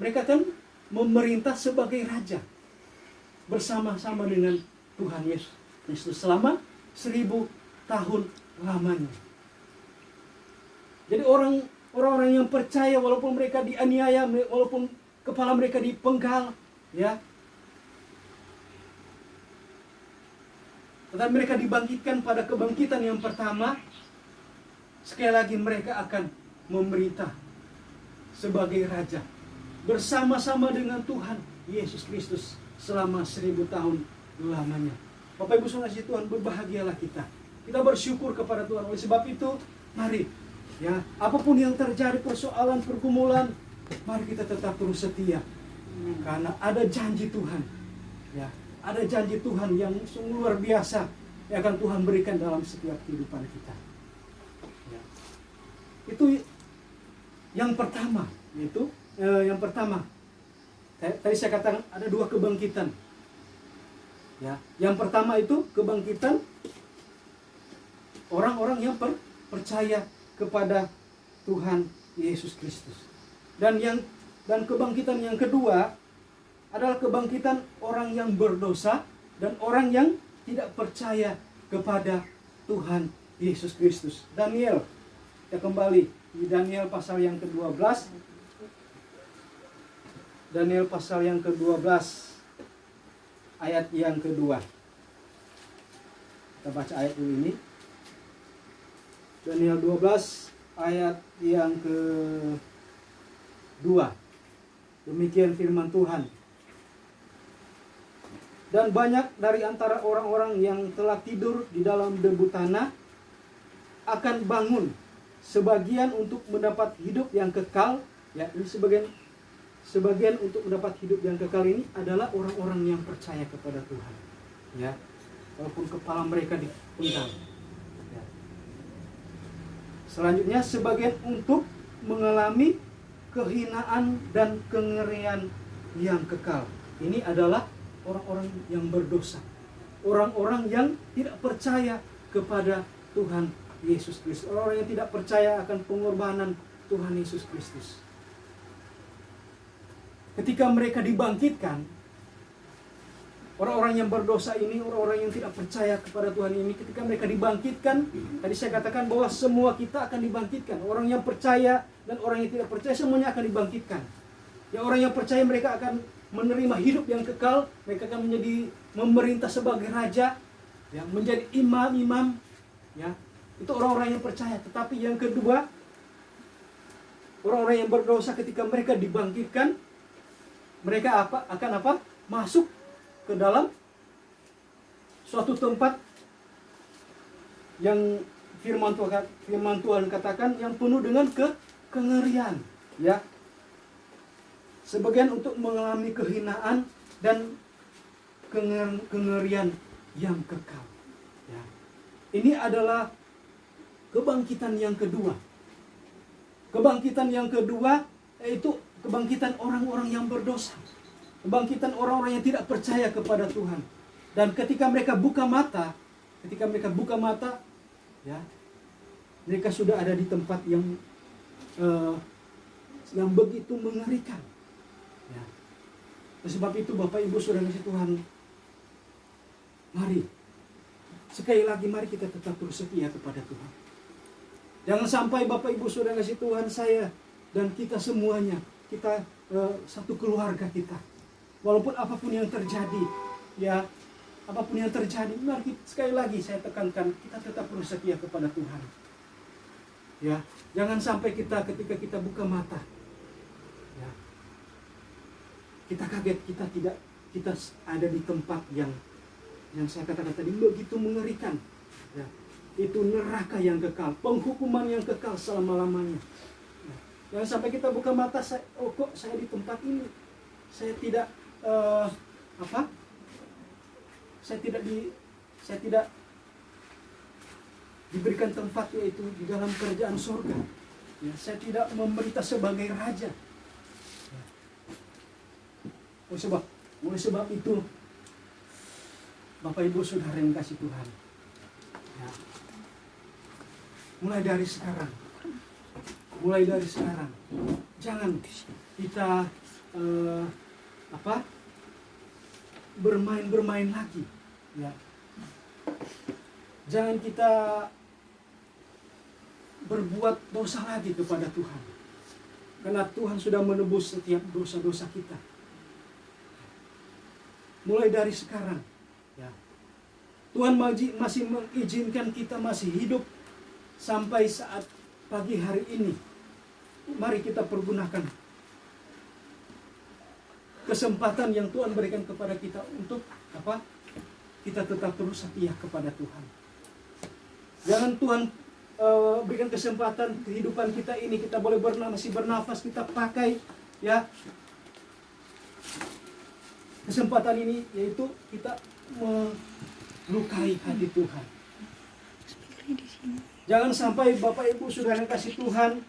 Speaker 4: Mereka akan memerintah sebagai raja bersama-sama dengan Tuhan Yesus Kristus selama 1000 tahun lamanya. Jadi orang-orang yang percaya, walaupun mereka dianiaya, walaupun kepala mereka dipenggal, ya, tetapi mereka dibangkitkan pada kebangkitan yang pertama. Sekali lagi mereka akan memerintah sebagai raja bersama-sama dengan Tuhan Yesus Kristus selama 1000 tahun lamanya. Bapak Ibu Saudara Tuhan, berbahagialah kita. Kita bersyukur kepada Tuhan. Oleh sebab itu, mari, ya, apapun yang terjadi, persoalan, pergumulan, mari kita tetap terus setia. Karena ada janji Tuhan. Ya, ada janji Tuhan yang sungguh luar biasa yang akan Tuhan berikan dalam setiap kehidupan kita. Ya. Itu yang pertama, yang pertama. Tadi saya katakan ada 2 kebangkitan. Ya, yang pertama itu kebangkitan orang-orang yang percaya kepada Tuhan Yesus Kristus. Dan kebangkitan yang kedua adalah kebangkitan orang yang berdosa dan orang yang tidak percaya kepada Tuhan Yesus Kristus. Daniel, kita kembali di Daniel pasal yang ke-12. Daniel pasal yang ke-12 ayat yang kedua. Kita baca ayat dulu ini. Daniel 12 ayat yang ke-2. Demikian firman Tuhan. Dan banyak dari antara orang-orang yang telah tidur di dalam debu tanah akan bangun, sebagian untuk mendapat hidup yang kekal. Ya, ini sebagian untuk mendapat hidup yang kekal ini adalah orang-orang yang percaya kepada Tuhan. Ya, walaupun kepala mereka dipenggal. Ya. Selanjutnya, sebagian untuk mengalami kehinaan dan kengerian yang kekal. Ini adalah orang-orang yang berdosa, orang-orang yang tidak percaya kepada Tuhan Yesus Kristus, orang-orang yang tidak percaya akan pengorbanan Tuhan Yesus Kristus. Ketika mereka dibangkitkan, orang-orang yang berdosa ini, orang-orang yang tidak percaya kepada Tuhan ini, ketika mereka dibangkitkan, tadi saya katakan bahwa semua kita akan dibangkitkan. Orang yang percaya dan orang yang tidak percaya semuanya akan dibangkitkan. Ya, orang yang percaya mereka akan menerima hidup yang kekal, mereka akan menjadi memerintah sebagai raja, ya, menjadi imam-imam, ya. Itu orang-orang yang percaya. Tetapi yang kedua, orang-orang yang berdosa ketika mereka dibangkitkan, mereka akan masuk ke dalam suatu tempat yang firman Tuhan katakan yang penuh dengan kengerian, ya. Sebagian untuk mengalami kehinaan dan kengerian yang kekal. Ya. Ini adalah kebangkitan yang kedua. Kebangkitan yang kedua yaitu kebangkitan orang-orang yang berdosa. Kebangkitan orang-orang yang tidak percaya kepada Tuhan. Dan ketika mereka buka mata, ya, mereka sudah ada di tempat yang begitu mengerikan. Ya. Sebab itu Bapak Ibu Saudara kasih Tuhan, mari sekali lagi mari kita tetap terus setia kepada Tuhan. Jangan sampai Bapak Ibu Saudara kasih Tuhan, saya dan kita semuanya, kita satu keluarga kita, walaupun apapun yang terjadi, ya, apapun yang terjadi, mari sekali lagi saya tekankan, kita tetap terus setia kepada Tuhan. Ya, jangan sampai ketika kita buka mata, kita kaget, kita ada di tempat yang saya katakan tadi begitu mengerikan. Ya, itu neraka yang kekal, penghukuman yang kekal selama-lamanya. Ya, jangan sampai kita buka mata, kok saya di tempat ini, saya tidak saya tidak diberikan tempat, yaitu di dalam kerajaan surga. Ya, saya tidak memerintah sebagai raja. Ya. Oleh sebab itu, Bapak Ibu Saudara yang kasih Tuhan, ya, mulai dari sekarang, jangan kita bermain lagi, ya. Jangan kita berbuat dosa lagi kepada Tuhan, karena Tuhan sudah menebus setiap dosa-dosa kita. Mulai dari sekarang, ya, Tuhan masih mengizinkan kita masih hidup sampai saat pagi hari ini. Mari kita pergunakan kesempatan yang Tuhan berikan kepada kita untuk kita tetap terus setia kepada Tuhan. Jangan Tuhan berikan kesempatan kehidupan kita ini, kita boleh masih bernafas, kita pakai, ya, kesempatan ini, yaitu kita melukai hati Tuhan. Jangan sampai Bapak Ibu Saudara yang kasih Tuhan,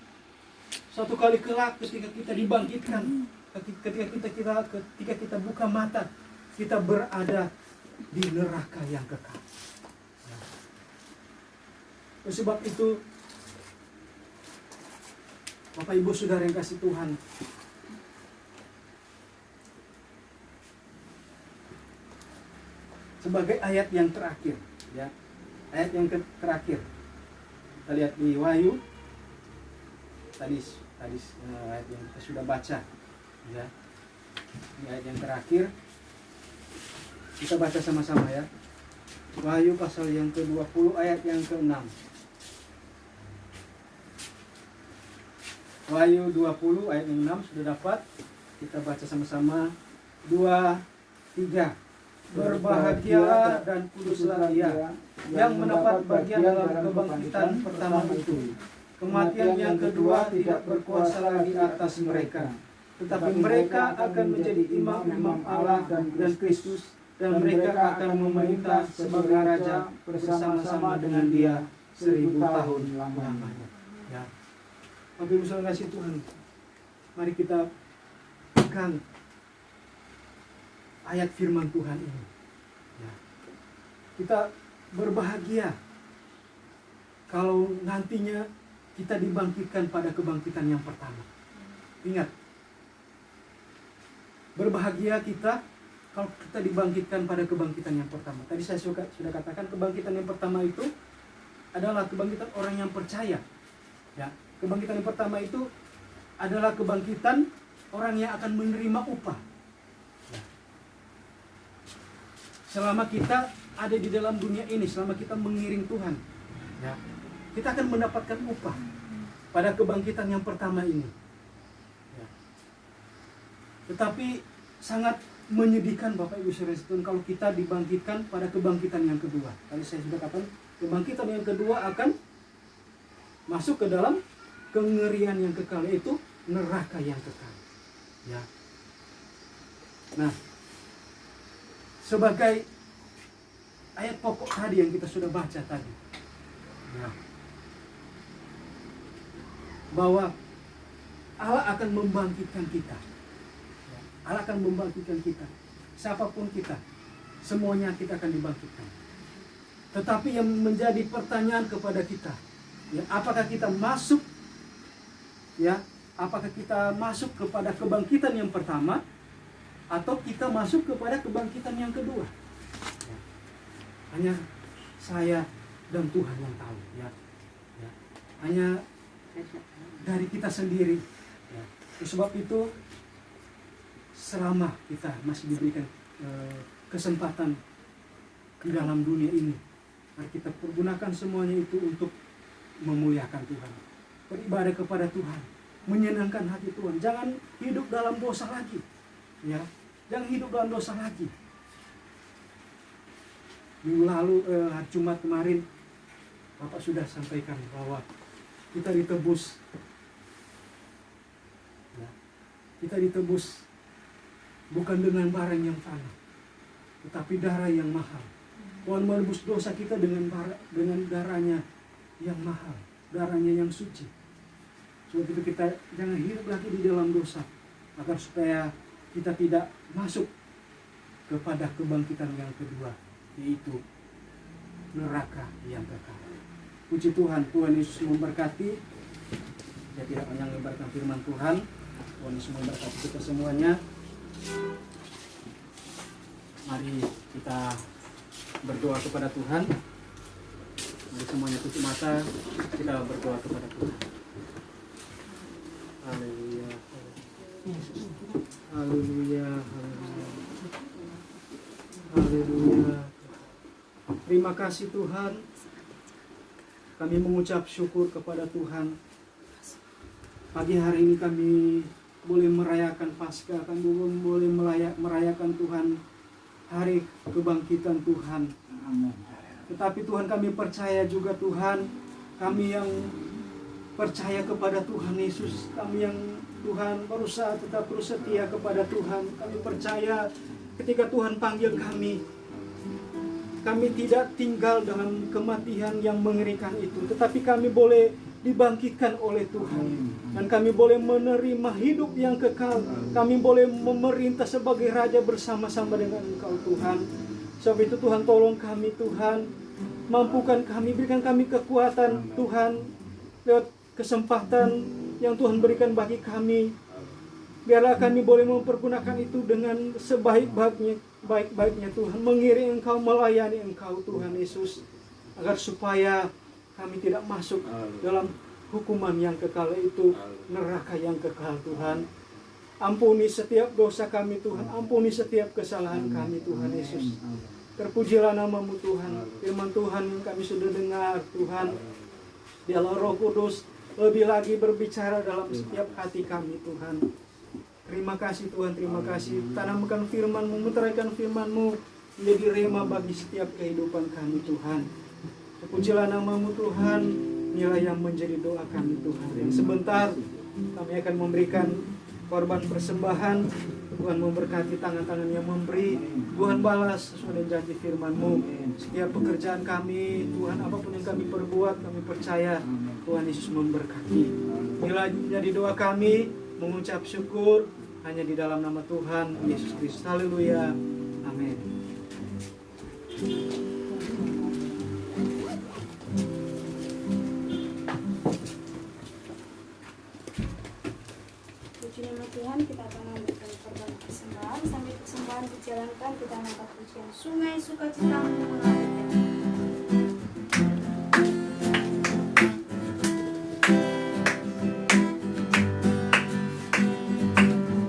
Speaker 4: suatu kali kelak ketika kita dibangkitkan, ketika kita buka mata, kita berada di neraka yang kekal. Oleh sebab itu, Bapak Ibu Saudara yang kasih Tuhan, sebagai ayat yang terakhir, ya, ayat yang terakhir, kita lihat di Wahyu tadi ayat yang kita sudah baca, ya, di ayat yang terakhir kita baca sama-sama, ya. Wahyu pasal yang ke-20 ayat yang ke-6. Wahyu 20 ayat yang 6 sudah dapat, kita baca sama-sama. 2, 3. Berbahagialah dan kuduslah dia yang mendapat bagian dalam kebangkitan pertama itu. Kematian yang kedua tidak berkuasa lagi atas mereka, tetapi mereka akan menjadi imam-imam Allah dan Kristus, dan mereka akan memerintah sebagai raja bersama-sama dengan dia 1000 tahun lamanya. Ya. Bapak Ibu Saudara kasih Tuhan, mari kita pegang ayat firman Tuhan ini. Ya. Kita berbahagia kalau nantinya kita dibangkitkan pada kebangkitan yang pertama. Ingat, berbahagia kita kalau kita dibangkitkan pada kebangkitan yang pertama. Tadi saya sudah katakan, kebangkitan yang pertama itu adalah kebangkitan orang yang percaya. Ya, kebangkitan yang pertama itu adalah kebangkitan orang yang akan menerima upah. Ya. Selama kita ada di dalam dunia ini, selama kita mengiring Tuhan, ya, kita akan mendapatkan upah pada kebangkitan yang pertama ini. Ya. Tetapi sangat menyedihkan Bapak Ibu Saudara sekalian kalau kita dibangkitkan pada kebangkitan yang kedua. Tadi saya sudah katakan, kebangkitan yang kedua akan masuk ke dalam kengerian yang kekal, yaitu neraka yang kekal. Ya. Nah, sebagai ayat pokok tadi yang kita sudah baca tadi, ya, bahwa Allah akan membangkitkan kita. Allah akan membangkitkan kita. Siapapun kita, semuanya kita akan dibangkitkan. Tetapi yang menjadi pertanyaan kepada kita, ya, apakah kita masuk, ya, apakah kita masuk kepada kebangkitan yang pertama, atau kita masuk kepada kebangkitan yang kedua? Ya. Hanya saya dan Tuhan yang tahu, ya. Ya. Hanya dari kita sendiri. Ya. Sebab itu, selama kita masih diberikan kesempatan di dalam dunia ini, mari kita pergunakan semuanya itu untuk memuliakan Tuhan, beribadah kepada Tuhan, menyenangkan hati Tuhan. Jangan hidup dalam dosa lagi. Ya, jangan hidup dalam dosa lagi. Minggu lalu, hari Jumat kemarin, Bapak sudah sampaikan bahwa kita ditebus. Ya, kita ditebus bukan dengan barang yang fana, tetapi darah yang mahal. Tuhan menebus dosa kita dengan darahnya yang mahal, darahnya yang suci. Sebab itu kita jangan hidup lagi di dalam dosa, agar supaya kita tidak masuk kepada kebangkitan yang kedua, yaitu neraka yang kekal. Puji Tuhan, Tuhan Yesus memberkati. Saya tidak banyak menyebarkan firman Tuhan. Tuhan Yesus memberkati kita semuanya. Mari kita berdoa kepada Tuhan. Mari semuanya tutup mata, kita berdoa kepada Tuhan. Haleluya. Haleluya. Haleluya. Terima kasih Tuhan. Kami mengucap syukur kepada Tuhan. Pagi hari ini kami boleh merayakan Paskah, kami boleh merayakan Tuhan, hari kebangkitan Tuhan. Tetapi Tuhan, kami percaya juga Tuhan, kami yang percaya kepada Tuhan Yesus, kami yang Tuhan berusaha tetap terus setia kepada Tuhan. Kami percaya ketika Tuhan panggil kami tidak tinggal dalam kematian yang mengerikan itu, tetapi kami boleh dibangkitkan oleh Tuhan, dan kami boleh menerima hidup yang kekal. Kami boleh memerintah sebagai raja bersama-sama dengan Engkau Tuhan. Sebab itu Tuhan, tolong kami Tuhan, mampukan kami, berikan kami kekuatan Tuhan, lewat kesempatan yang Tuhan berikan bagi kami. Biarlah kami boleh mempergunakan itu dengan sebaik-baiknya Tuhan, mengiring Engkau, melayani Engkau Tuhan Yesus, agar supaya kami tidak masuk dalam hukuman yang kekal, itu neraka yang kekal Tuhan. Ampuni setiap dosa kami Tuhan, ampuni setiap kesalahan kami Tuhan Yesus. Terpujilah nama-Mu Tuhan. Firman Tuhan yang kami sudah dengar Tuhan, biarlah Roh Kudus lebih lagi berbicara dalam setiap hati kami Tuhan. Terima kasih Tuhan, terima kasih. Tanamkan firman-Mu, meteraikan firman-Mu menjadi rema bagi setiap kehidupan kami Tuhan. Terpujilah nama-Mu Tuhan. Inilah yang menjadi doa kami Tuhan. Dan sebentar kami akan memberikan korban persembahan. Tuhan memberkati tangan-tangan yang memberi. Tuhan balas sesuai dengan janji firman-Mu. Setiap pekerjaan kami Tuhan, apapun yang kami perbuat, kami percaya Tuhan Yesus memberkati. Inilah menjadi doa kami, mengucap syukur hanya di dalam nama Tuhan Yesus Kristus. Haleluya. Amin.
Speaker 3: Puji nama Tuhan, kita akan memberikan korban persembahan. Sambil persembahan dijalankan, kita angkat pujian Sungai Sukacita mengalirnya.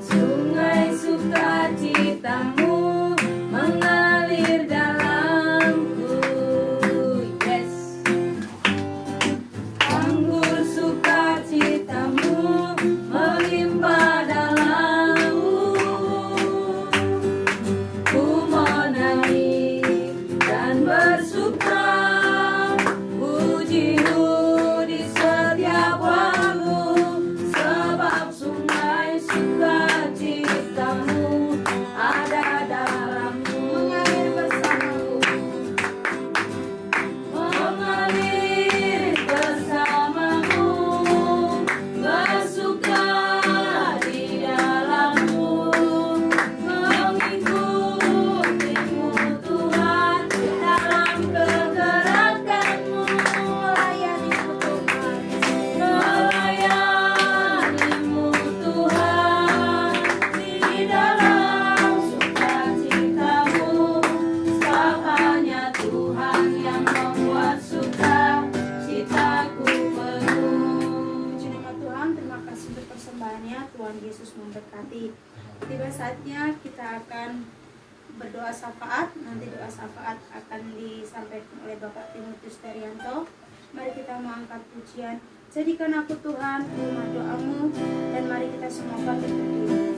Speaker 5: Sungai sukacitamu mengalir dalamku, yes. Anggur sukacitamu melimpah dalamku. Ku menangis dan bersuka, pujimu di setiap waktu, sebab sungai sukacitamu ada dalamku.
Speaker 3: Mengalir bersamaku,
Speaker 5: Mengalir bersamamu, bersuka di dalammu, mengikutimu Tuhan dalam kegerakanmu,
Speaker 3: melayanimu Tuhan.
Speaker 5: melayanimu Tuhan di dalam sukacitamu. Sebab hanya Tuhan yang membuat sukacitaku penuh.
Speaker 3: Puji nama Tuhan, terima kasih untuk persembahannya. Tuhan Yesus memberkati. Tiba saatnya kita akan berdoa syafaat. Nanti doa syafaat akan disampaikan oleh Bapak Timotius Terianto. Mari kita mengangkat pujian. Jadikan aku Tuhan, terima doamu, dan mari kita semua bangkit berdiri.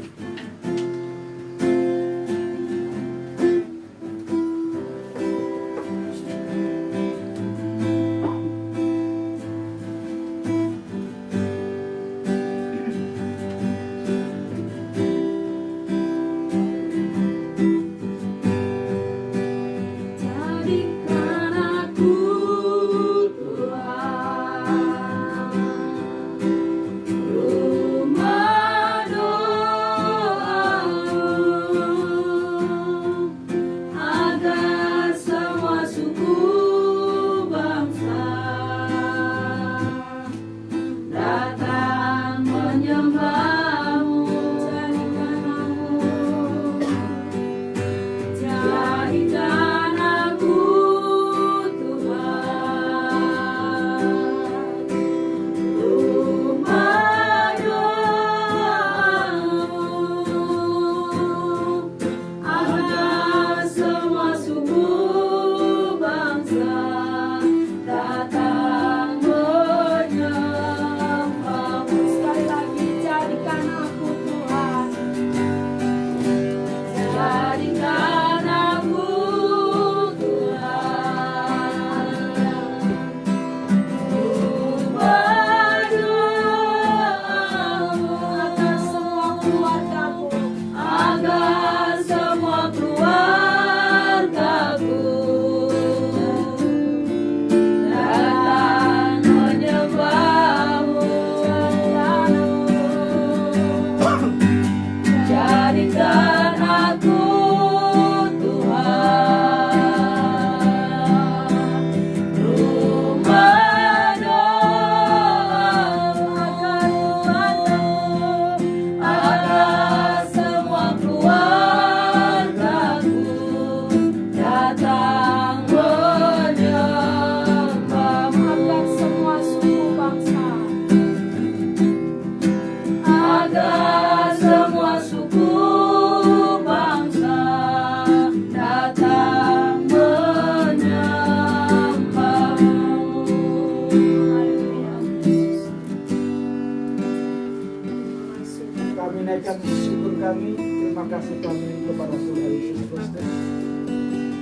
Speaker 6: kasih kami kepada Tuhan Yesus Kristus,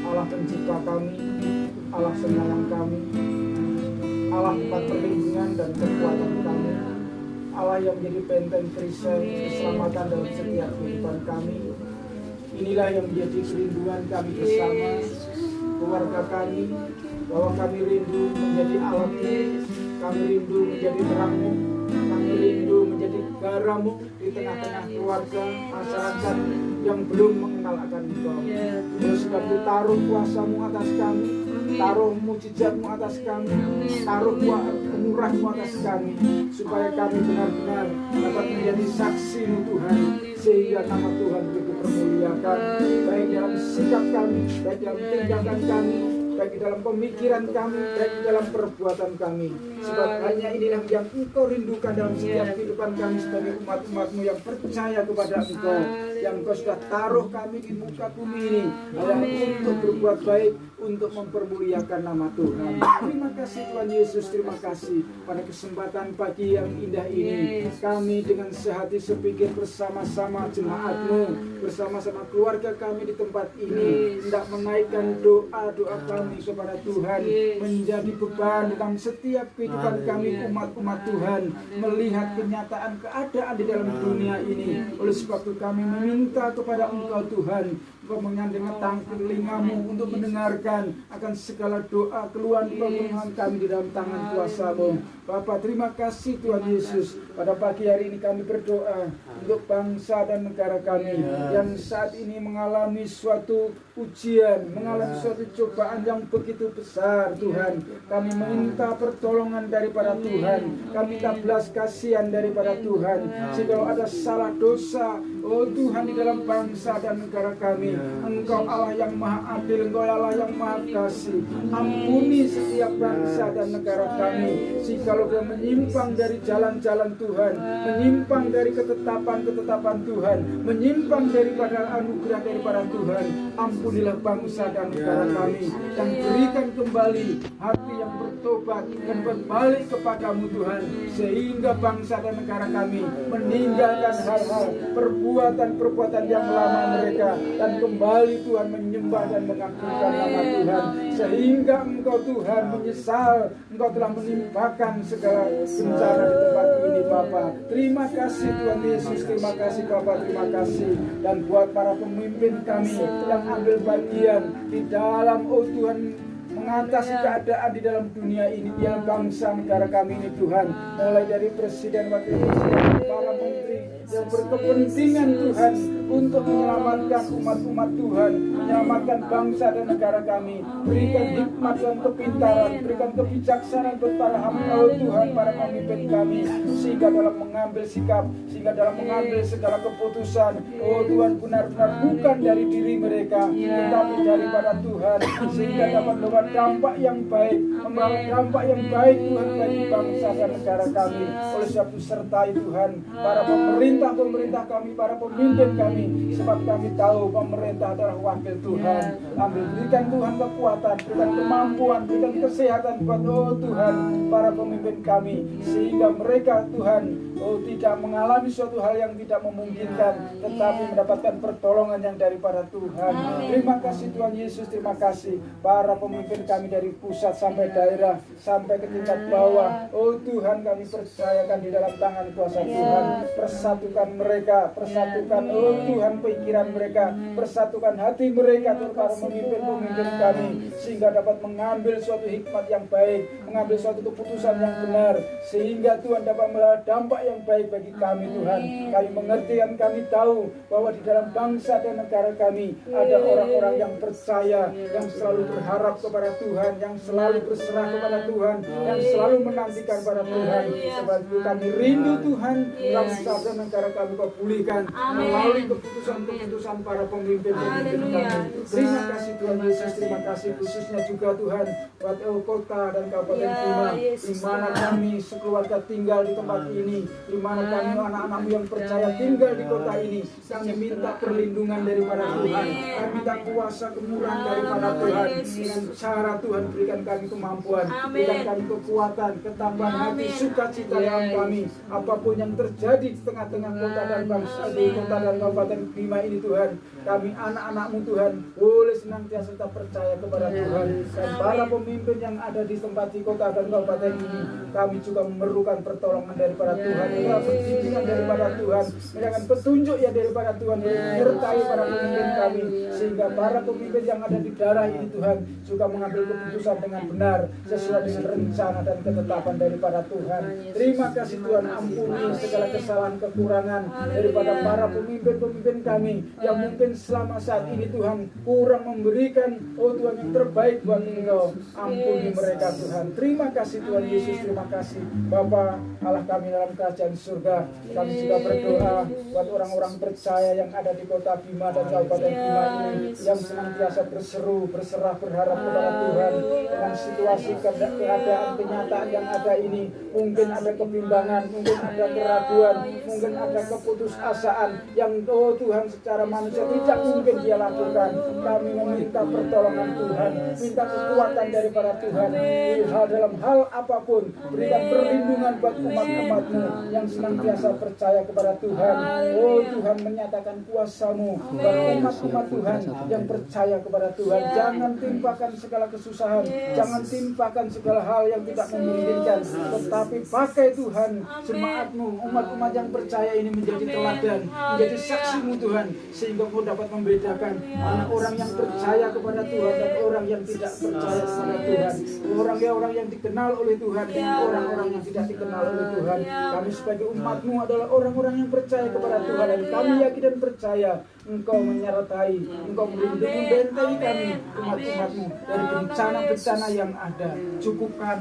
Speaker 6: Allah pencipta kami, Allah penyayang kami, Allah tempat perlindungan dan kekuatan kami, Allah yang menjadi benteng perisai keselamatan dalam setiap kehidupan kami. Inilah yang menjadi perlindungan kami bersama keluarga kami, bahwa kami rindu menjadi alatmu, kami rindu menjadi terangmu, kami rindu menjadi garammu di tengah-tengah keluarga, masyarakat yang belum mengenal akan Engkau. Oleh sebab itu taruh kuasa-Mu atas kami, taruh mujizat-Mu atas kami, taruh kemurahan-Mu atas kami, supaya kami benar-benar dapat menjadi saksi-Mu Tuhan, sehingga nama Tuhan dipermuliakan, baik dalam sikap kami, baik dalam tindakan kami, baik di dalam pemikiran kami, baik di dalam perbuatan kami. Sebab hanya inilah yang Engkau rindukan dalam setiap kehidupan kami sebagai umat-umat-Mu yang percaya kepada Engkau, yang Engkau sudah taruh kami di muka bumi ini adalah untuk berbuat baik, untuk mempermuliakan nama Tuhan. Terima kasih Tuhan Yesus, terima kasih pada kesempatan pagi yang indah ini. Kami dengan sehati sepikir bersama-sama jemaat-Mu, bersama-sama keluarga kami di tempat ini, hendak menaikkan doa-doa kami kepada Tuhan, menjadi beban dalam setiap kehidupan kami umat-umat Tuhan, melihat kenyataan keadaan di dalam dunia ini. Oleh sebab itu kami meminta kepada Engkau Tuhan, Engkau mengandengkan telinga-Mu untuk mendengarkan akan segala doa keluhan permohonan kami di dalam tangan kuasa-Mu. Bapa, terima kasih Tuhan Yesus. Pada pagi hari ini kami berdoa untuk bangsa dan negara kami yang saat ini mengalami suatu ujian, mengalami suatu cobaan yang begitu besar. Tuhan, kami minta pertolongan daripada Tuhan, kami minta belas kasihan daripada Tuhan. Jika ada salah dosa, oh Tuhan, di dalam bangsa dan negara kami, Engkau Allah yang maha adil, Engkau Allah yang maha kasih. Ampuni setiap bangsa dan negara kami jikalau dia menyimpang dari jalan-jalan Tuhan, menyimpang dari ketetapan-ketetapan Tuhan, menyimpang daripada anugerah daripada Tuhan. Ampunilah bangsa dan negara kami, dan berikan kembali hati yang bertobat dan berbalik kepadamu Tuhan, sehingga bangsa dan negara kami meninggalkan hal-hal perbuatan-perbuatan yang lama mereka, dan kembali Tuhan menyembah dan mengagungkan nama Tuhan, sehingga Engkau Tuhan menyesal Engkau telah menimpakan segala bencana di tempat ini. Bapa, terima kasih Tuhan Yesus, terima kasih Bapa, terima kasih. Dan buat para pemimpin kami yang ambil bagian di dalam, oh Tuhan, mengatasi keadaan di dalam dunia ini, di dalam bangsa negara kami ini Tuhan, mulai dari presiden, wakil presiden, para menteri yang berkepentingan Tuhan untuk menyelamatkan umat-umat Tuhan, menyelamatkan bangsa dan negara kami. Berikan hikmat dan kepintaran, berikan kebijaksanaan buat para hamba Tuhan, para pemimpin kami, sehingga dalam mengambil sikap, sehingga dalam mengambil segala keputusan, oh Tuhan, benar-benar bukan dari diri mereka, tetapi daripada Tuhan, sehingga dapat membawa dampak yang baik, membawa dampak yang baik Tuhan bagi bangsa dan negara kami. Oleh sebab itu sertai Tuhan para pemerintah kami, para pemimpin kami, sebab kami tahu pemerintah adalah wakil Tuhan. Ambil, berikan Tuhan kekuatan, berikan kemampuan, berikan kesehatan buat, oh Tuhan, para pemimpin kami, sehingga mereka Tuhan, oh tidak mengalami suatu hal yang tidak memungkinkan, tetapi mendapatkan pertolongan yang daripada Tuhan. Terima kasih Tuhan Yesus, terima kasih para pemimpin kami dari pusat sampai daerah, sampai ke tingkat bawah. Oh Tuhan, kami percayakan di dalam tangan kuasa Tuhan. Persatukan mereka, persatukan, oh Tuhan, pikiran mereka, persatukan hati mereka, Tuhan, para pemimpin-pemimpin kami, sehingga dapat mengambil suatu hikmat yang baik, mengambil suatu keputusan yang benar, sehingga Tuhan dapat membawa dampak yang baik bagi kami. Tuhan, kami mengerti dan kami tahu bahwa di dalam bangsa dan negara kami ada orang-orang yang percaya, yang selalu berharap kepada Tuhan, yang selalu berserah kepada Tuhan, yang selalu menantikan pada Tuhan. Sebab itu kami rindu Tuhan, bangsa dan negara kami Kau pulihkan melalui keputusan-keputusan para pemimpin-pemimpin kami. Terima kasih Tuhan Yesus, terima kasih khususnya juga Tuhan buat kota dan kabupaten Bima, di mana kami sekeluarga tinggal di tempat ini. di mana kami anak-anakmu yang percaya tinggal di kota ini. Kami minta perlindungan daripada Tuhan. Kami minta kuasa kemurahan daripada Tuhan. Dengan cara Tuhan berikan kami kemampuan, berikan kami kekuatan, ketabahan hati, sukacita dalam kami. Apapun yang terjadi di tengah-tengah kota dan bangsa, di kota dan kabupaten Bima ini Tuhan, kami anak-anakmu Tuhan boleh senantiasa tetap percaya kepada Tuhan. Dan para pemimpin yang ada di tempat di kota dan kabupaten ini, kami juga memerlukan pertolongan daripada Tuhan, bimbingan daripada Tuhan, mendengarkan petunjuk ya daripada Tuhan, menyertai para pemimpin kami, sehingga para pemimpin yang ada di daerah ini Tuhan juga mengambil keputusan dengan benar sesuai dengan rencana dan ketetapan daripada Tuhan. Terima kasih Tuhan, ampuni segala kesalahan kekurangan daripada para pemimpin-pemimpin kami yang mungkin selama saat ini Tuhan kurang memberikan Tuhan yang terbaik buat Engkau. Ampuni mereka Tuhan. Terima kasih Tuhan Yesus, terima kasih Bapa Allah kami dalam kerajaan surga. Kami juga berdoa buat orang-orang percaya yang ada di kota Bima dan kabupaten Bima ini, yang senantiasa berseru, berserah, berharap kepada Tuhan dengan situasi keadaan kenyataan yang ada ini. Mungkin ada kebimbangan, mungkin ada keraguan, mungkin ada keputusasaan yang Tuhan secara manusia tidak mungkin dia lakukan. Kami meminta pertolongan Tuhan, minta kekuatan daripada Tuhan dalam hal apapun. Berikan perlindungan buat umat-umat-Mu yang senantiasa percaya kepada Tuhan. Tuhan menyatakan kuasa-Mu buat umat-umat Tuhan yang percaya kepada Tuhan. Jangan timpakan segala kesusahan, jangan timpakan segala hal yang tidak memungkinkan, tetapi pakai Tuhan jemaat-Mu, umat-umat yang percaya ini menjadi teladan, menjadi saksi-Mu Tuhan, sehingga Mu dapat membedakan mana orang yang percaya kepada Tuhan dan orang yang tidak percaya kepada Tuhan, orang yang dikenal oleh Tuhan dan orang-orang yang tidak dikenal oleh Tuhan. Kami sebagai umat-Mu adalah orang-orang yang percaya kepada Tuhan, dan kami yakin dan percaya Engkau menyertai, Engkau melindungi, membentengi kami umat-umat-Mu dari bencana-bencana yang ada. Cukupkan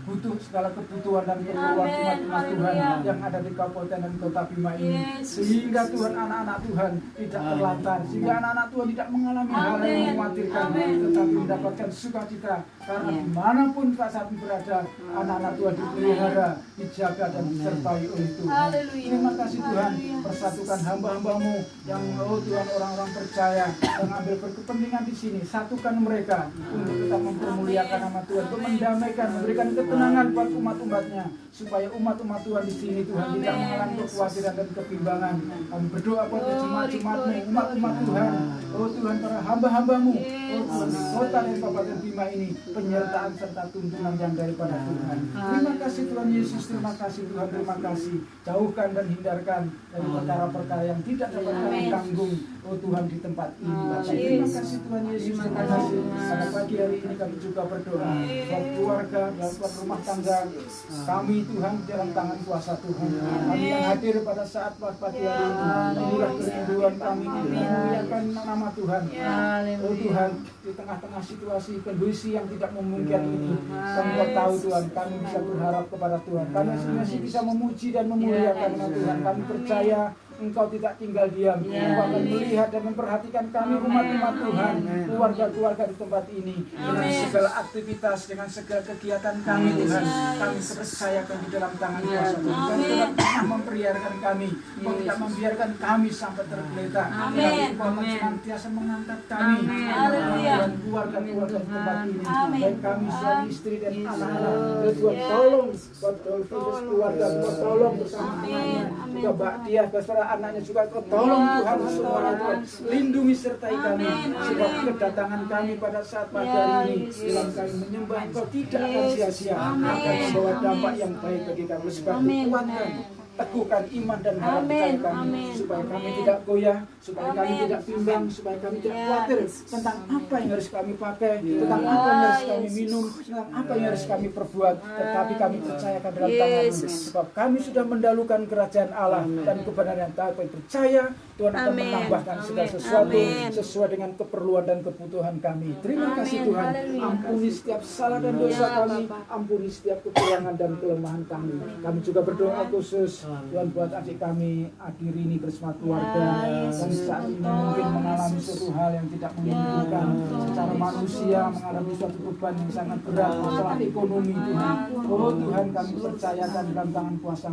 Speaker 6: butuh segala kebutuhan dan keperluan umat-umat Tuhan yang ada di kabupaten dan kota Bima ini, sehingga Tuhan anak-anak Tuhan tidak terlantar, sehingga anak-anak Tuhan tidak mengalami hal yang mengkhawatirkan, tetapi mendapatkan sukacita, karena dimanapun Kak saat berada, anak-anak Tuhan dipelihara, dijaga dan disertai oleh Tuhan. Terima kasih Tuhan, persatukan hamba-hamba-Mu yang Tuhan orang-orang percaya yang ambil berkepentingan di sini, satukan mereka untuk tetap mempermuliakan nama Tuhan, untuk mendamaikan, memberikan ketenangan buat umat-umat-Nya, supaya umat-umat Tuhan di sini Tuhan tidak mengalami kekhawatiran dan kebimbangan. Kami berdoa buat jemaat-jemaat-Mu, umat-umat Tuhan, Tuhan para hamba-hamba-Mu, Tuhan di kota dan kabupaten Bima ini, penyertaan serta tuntunan yang daripada Tuhan. Terima kasih Tuhan Yesus, terima kasih Tuhan, terima kasih. Jauhkan dan hindarkan dari perkara-perkara yang tidak dapat kami tanggung, Tuhan di tempat ini. Terima kasih Tuhan Yesus, terima kasih. Pada pagi hari ini kami juga berdoa buat keluarga, buat rumah tangga kami Tuhan dalam tangan kuasa Tuhan. Kami yang hadir pada saat pagi hari ini, inilah kerinduan kami, memuliakan nama Tuhan. Tuhan, di tengah-tengah situasi kondisi yang tidak memungkinkan ini, kami tahu Tuhan, kami bisa berharap kepada Tuhan. Kami masih bisa memuji dan memuliakan nama Tuhan. Kami percaya Engkau tidak tinggal diam, Engkau akan melihat dan memperhatikan kami umat-umat Tuhan, keluarga-keluarga di tempat ini, dengan segala aktivitas, dengan segala kegiatan kami Tuhan. Kami percayakan di dalam tangan kuasa Tuhan. Kau tidak pernah membiarkan kami, Engkau tidak membiarkan kami sampai tergeletak. Engkau akan senantiasa mengangkat kami, Tuhan, keluarga-keluarga di tempat ini, baik kami suami istri dan anak-anak. Tuhan tolong buat Dolphins keluarga, Tuhan tolong bersama anaknya, juga Mbak Diah beserta anaknya juga, tolong Tuhan semuanya Tuhan, lindungi sertai kami, sebab kedatangan kami pada saat pagi hari ini dalam kami menyembah Engkau tidak akan sia-sia, akan membawa dampak yang baik bagi kami. Sebab kuatkan, teguhkan iman dan harapan kami, supaya kami tidak goyah, supaya kami tidak bimbang, supaya kami tidak khawatir tentang apa yang harus kami pakai, tentang apa yang harus kami minum, tentang apa yang harus kami perbuat, tetapi kami percayakan dalam tangan-Mu, sebab kami sudah mendahulukan kerajaan Allah dan kebenaran. Kami percaya Tuhan akan menambahkan segala sesuatu sesuai dengan keperluan dan kebutuhan kami. Terima kasih Tuhan, ampuni setiap salah dan dosa kami, ampuni setiap kekurangan dan kelemahan kami. Kami juga berdoa khusus Tuhan buat adik kami akhiri ini bersama keluarga dan saat ini mungkin mengalami suatu hal yang tidak menguntungkan secara manusia, mengalami suatu beban yang sangat berat masalah ekonomi Tuhan. Oh Tuhan, kami percayakan dalam tangan kuasa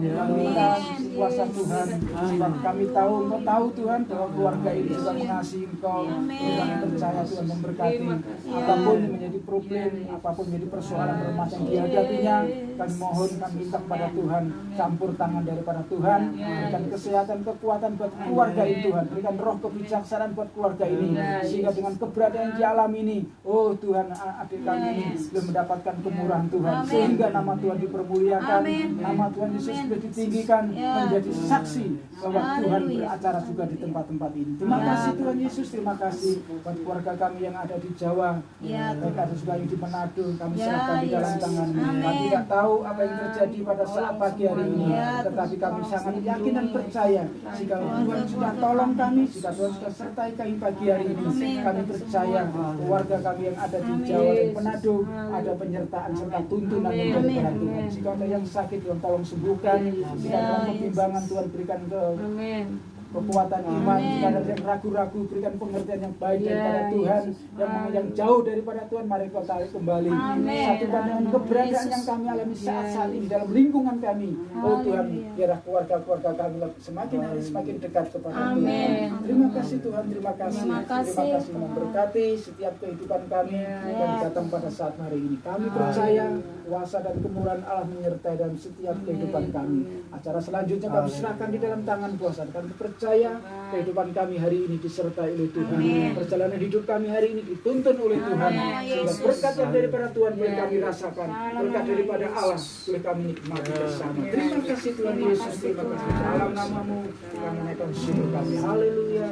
Speaker 6: kuasa Tuhan, sebab kami tahu Engkau tahu Tuhan bahwa keluarga ini juga mengasihi Engkau. Kami percaya Tuhan memberkati apapun yang menjadi problem, apapun menjadi persoalan rumah yang dihadapinya. Kami mohon, kami minta kepada Tuhan, campur tangan daripada Tuhan, berikan kesehatan, kekuatan buat keluarga ini Tuhan, berikan roh kebijaksanaan buat keluarga ini, sehingga dengan keberadaan di alam ini, oh Tuhan, adik kami ini belum mendapatkan kemurahan Tuhan, sehingga nama Tuhan dipermuliakan, nama Tuhan Yesus sudah ditinggikan menjadi saksi bahwa Tuhan beracara juga di tempat-tempat ini. Terima kasih Tuhan Yesus, terima kasih buat keluarga kami yang ada di Jawa, baik ada juga yang di Manado, kami serahkan di dalam tangan-Mu. Kami tidak tahu apa yang terjadi pada saat pagi hari ini, tetapi kami sangat yakin dan percaya jika Tuhan sudah tolong kami, jika Tuhan sudah sertai kami pagi hari ini, kami percaya keluarga kami yang ada di Jawa dan Manado ada penyertaan serta tuntunan daripada Tuhan. Jika ada yang sakit, Tuhan tolong sembuhkan. Jika dalam kebimbangan, Tuhan berikan kekuatan iman. Jika ada yang ragu-ragu, berikan pengertian yang baik daripada Tuhan. Yang jauh daripada Tuhan, mari Kau tarik kembali. Satukan dengan keberadaan yang kami alami saat ini dalam lingkungan kami. Oh Tuhan, biarlah keluarga-keluarga kami semakin hari semakin dekat kepada Tuhan. Terima kasih Tuhan, terima kasih. Terima kasih memberkati setiap kehidupan kami yang datang pada saat hari ini. Kami percaya kuasa dan kemurahan Allah menyertai dalam setiap kehidupan kami. Acara selanjutnya kami serahkan di dalam tangan kuasa. Kami percaya kehidupan kami hari ini disertai oleh Tuhan. Perjalanan hidup kami hari ini dituntun oleh Tuhan. Sehingga berkat yang daripada Tuhan boleh kami rasakan. Berkat daripada Allah boleh kami nikmati bersama. Terima kasih Tuhan Yesus. Terima kasih. Dalam nama-Mu kami naikkan syukur kami. Haleluya.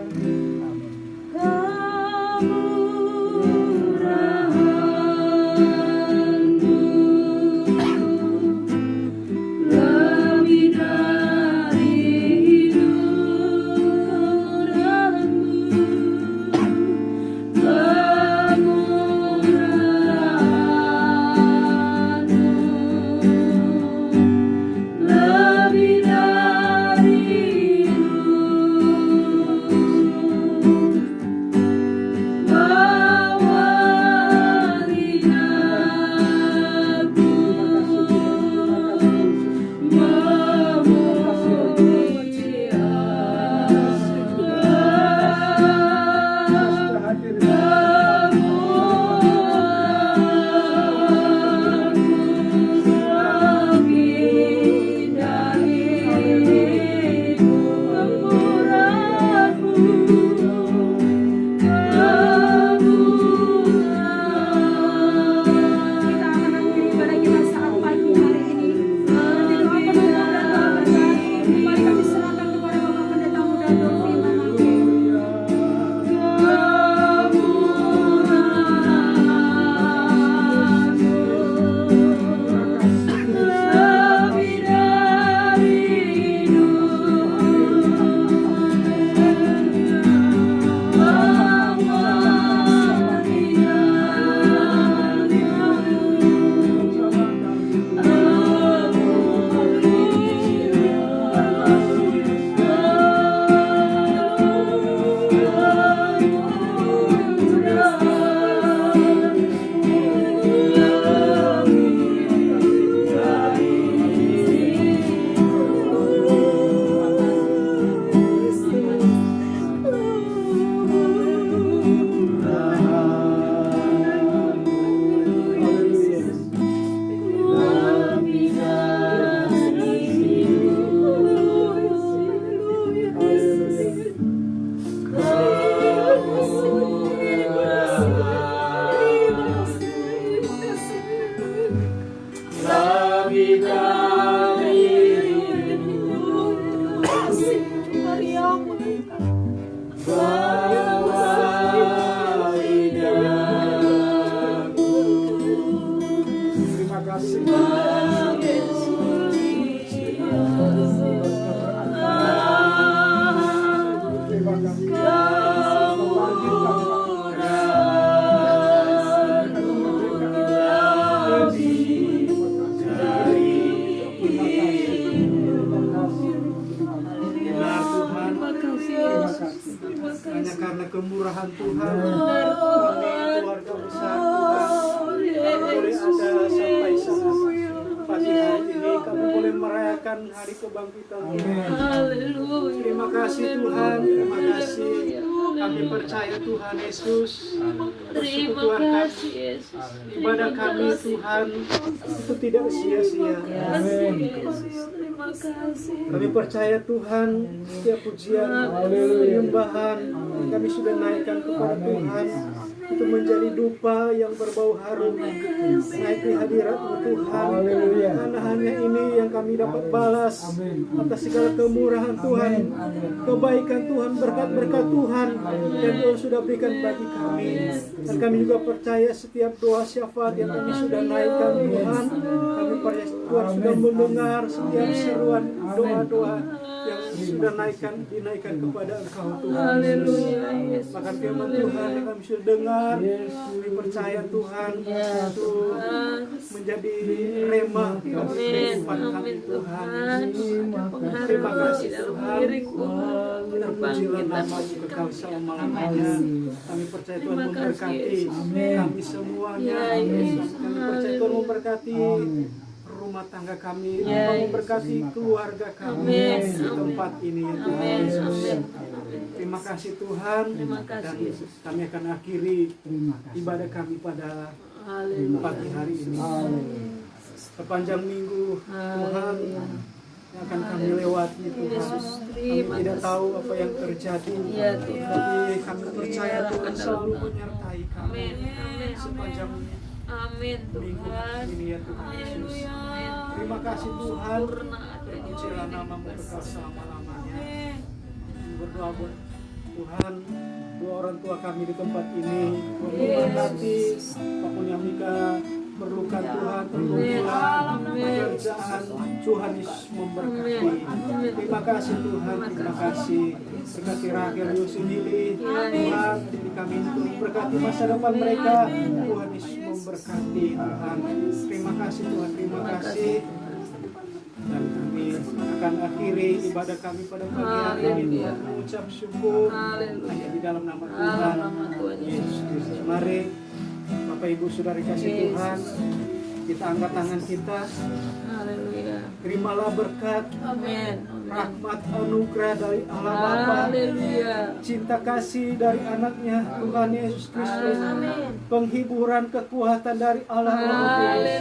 Speaker 4: kemurahan Tuhan. Kami keluarga besar Tuhan, boleh ada sampai saat pagi hari ini kami boleh merayakan hari kebangkitan Tuhan. Terima kasih Tuhan, terima kasih. Kami percaya Tuhan Yesus, persekutuan kami kepada kami Tuhan itu tidak sia-sia.
Speaker 1: Terima kasih.
Speaker 4: Kami percaya Tuhan setiap pujian, penyembahan kami sudah naikkan kepada Tuhan itu menjadi dupa yang berbau harum naik di hadirat-Mu Tuhan. Karena hanya ini yang kami dapat balas atas segala kemurahan Tuhan, kebaikan Tuhan, berkat-berkat Tuhan yang Tuhan sudah berikan bagi kami. Dan kami juga percaya setiap doa syafaat yang kami sudah naikkan Tuhan, kami percaya Tuhan sudah mendengar setiap seruan doa-doa yang sudah dinaikkan kepada Engkau Tuhan Yesus. Maka firman Tuhan yang kami sudah dengar, kami percaya Tuhan itu menjadi rema bagi kehidupan kami Tuhan. Terima kasih Tuhan. Terpujilah nama-Mu kekal selama-lamanya. Kami percaya Tuhan memberkati kami semuanya. Kami percaya Tuhan memberkati rumah tangga kami, memberkati keluarga kami di tempat ini ya Tuhan Yesus. Terima kasih Tuhan, dan kami akan akhiri ibadah kami pada pagi hari ini. Sepanjang minggu Tuhan yang akan kami lewati Tuhan, kami tidak tahu apa yang terjadi, tapi kami percaya Tuhan selalu menyertai kami sepanjang minggu ini ya Tuhan Yesus. Terima kasih Tuhan, terpujilah nama-Mu kekal selama-lamanya. Berdoa buat Tuhan, dua orang tua kami di tempat ini, memberkati apapun yang Mika perlukan Tuhan, pergumulan, pekerjaan, Tuhan Yesus memberkati. Terima kasih Tuhan, terima kasih. Berkati Rahel Yosudili, Tuhan, jadi kami berkati masa depan mereka, Tuhan Yesus memberkati Tuhan. Terima kasih Tuhan, terima kasih. Dan kami akan akhiri ibadah kami pada pagi hari ini Tuhan, mengucap syukur hanya di dalam nama Tuhan Yesus Kristus. Mari Bapak Ibu Saudara kasih Tuhan, kita angkat tangan kita. Terimalah berkat, rahmat anugerah dari Allah Bapa, cinta kasih dari anaknya Tuhan Yesus Kristus, penghiburan kekuatan dari Allah Roh Kudus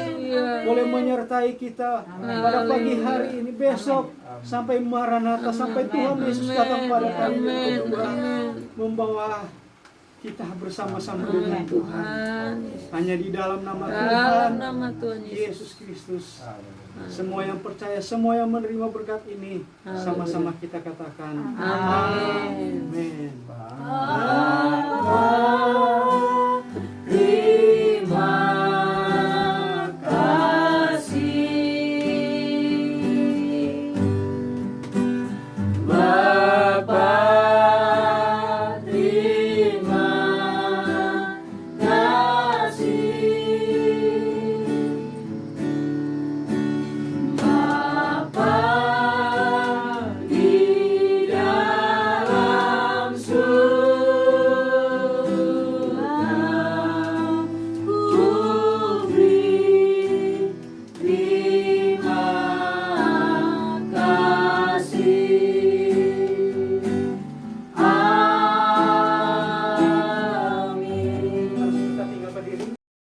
Speaker 4: boleh menyertai kita pada pagi hari ini, besok sampai Maranatha, sampai Tuhan Yesus datang pada kami yang kedua, membawa kita bersama-sama dengan Tuhan. Hanya di dalam nama Tuhan Yesus Kristus. Semua yang percaya, semua yang menerima berkat ini, sama-sama kita katakan amin. Amin.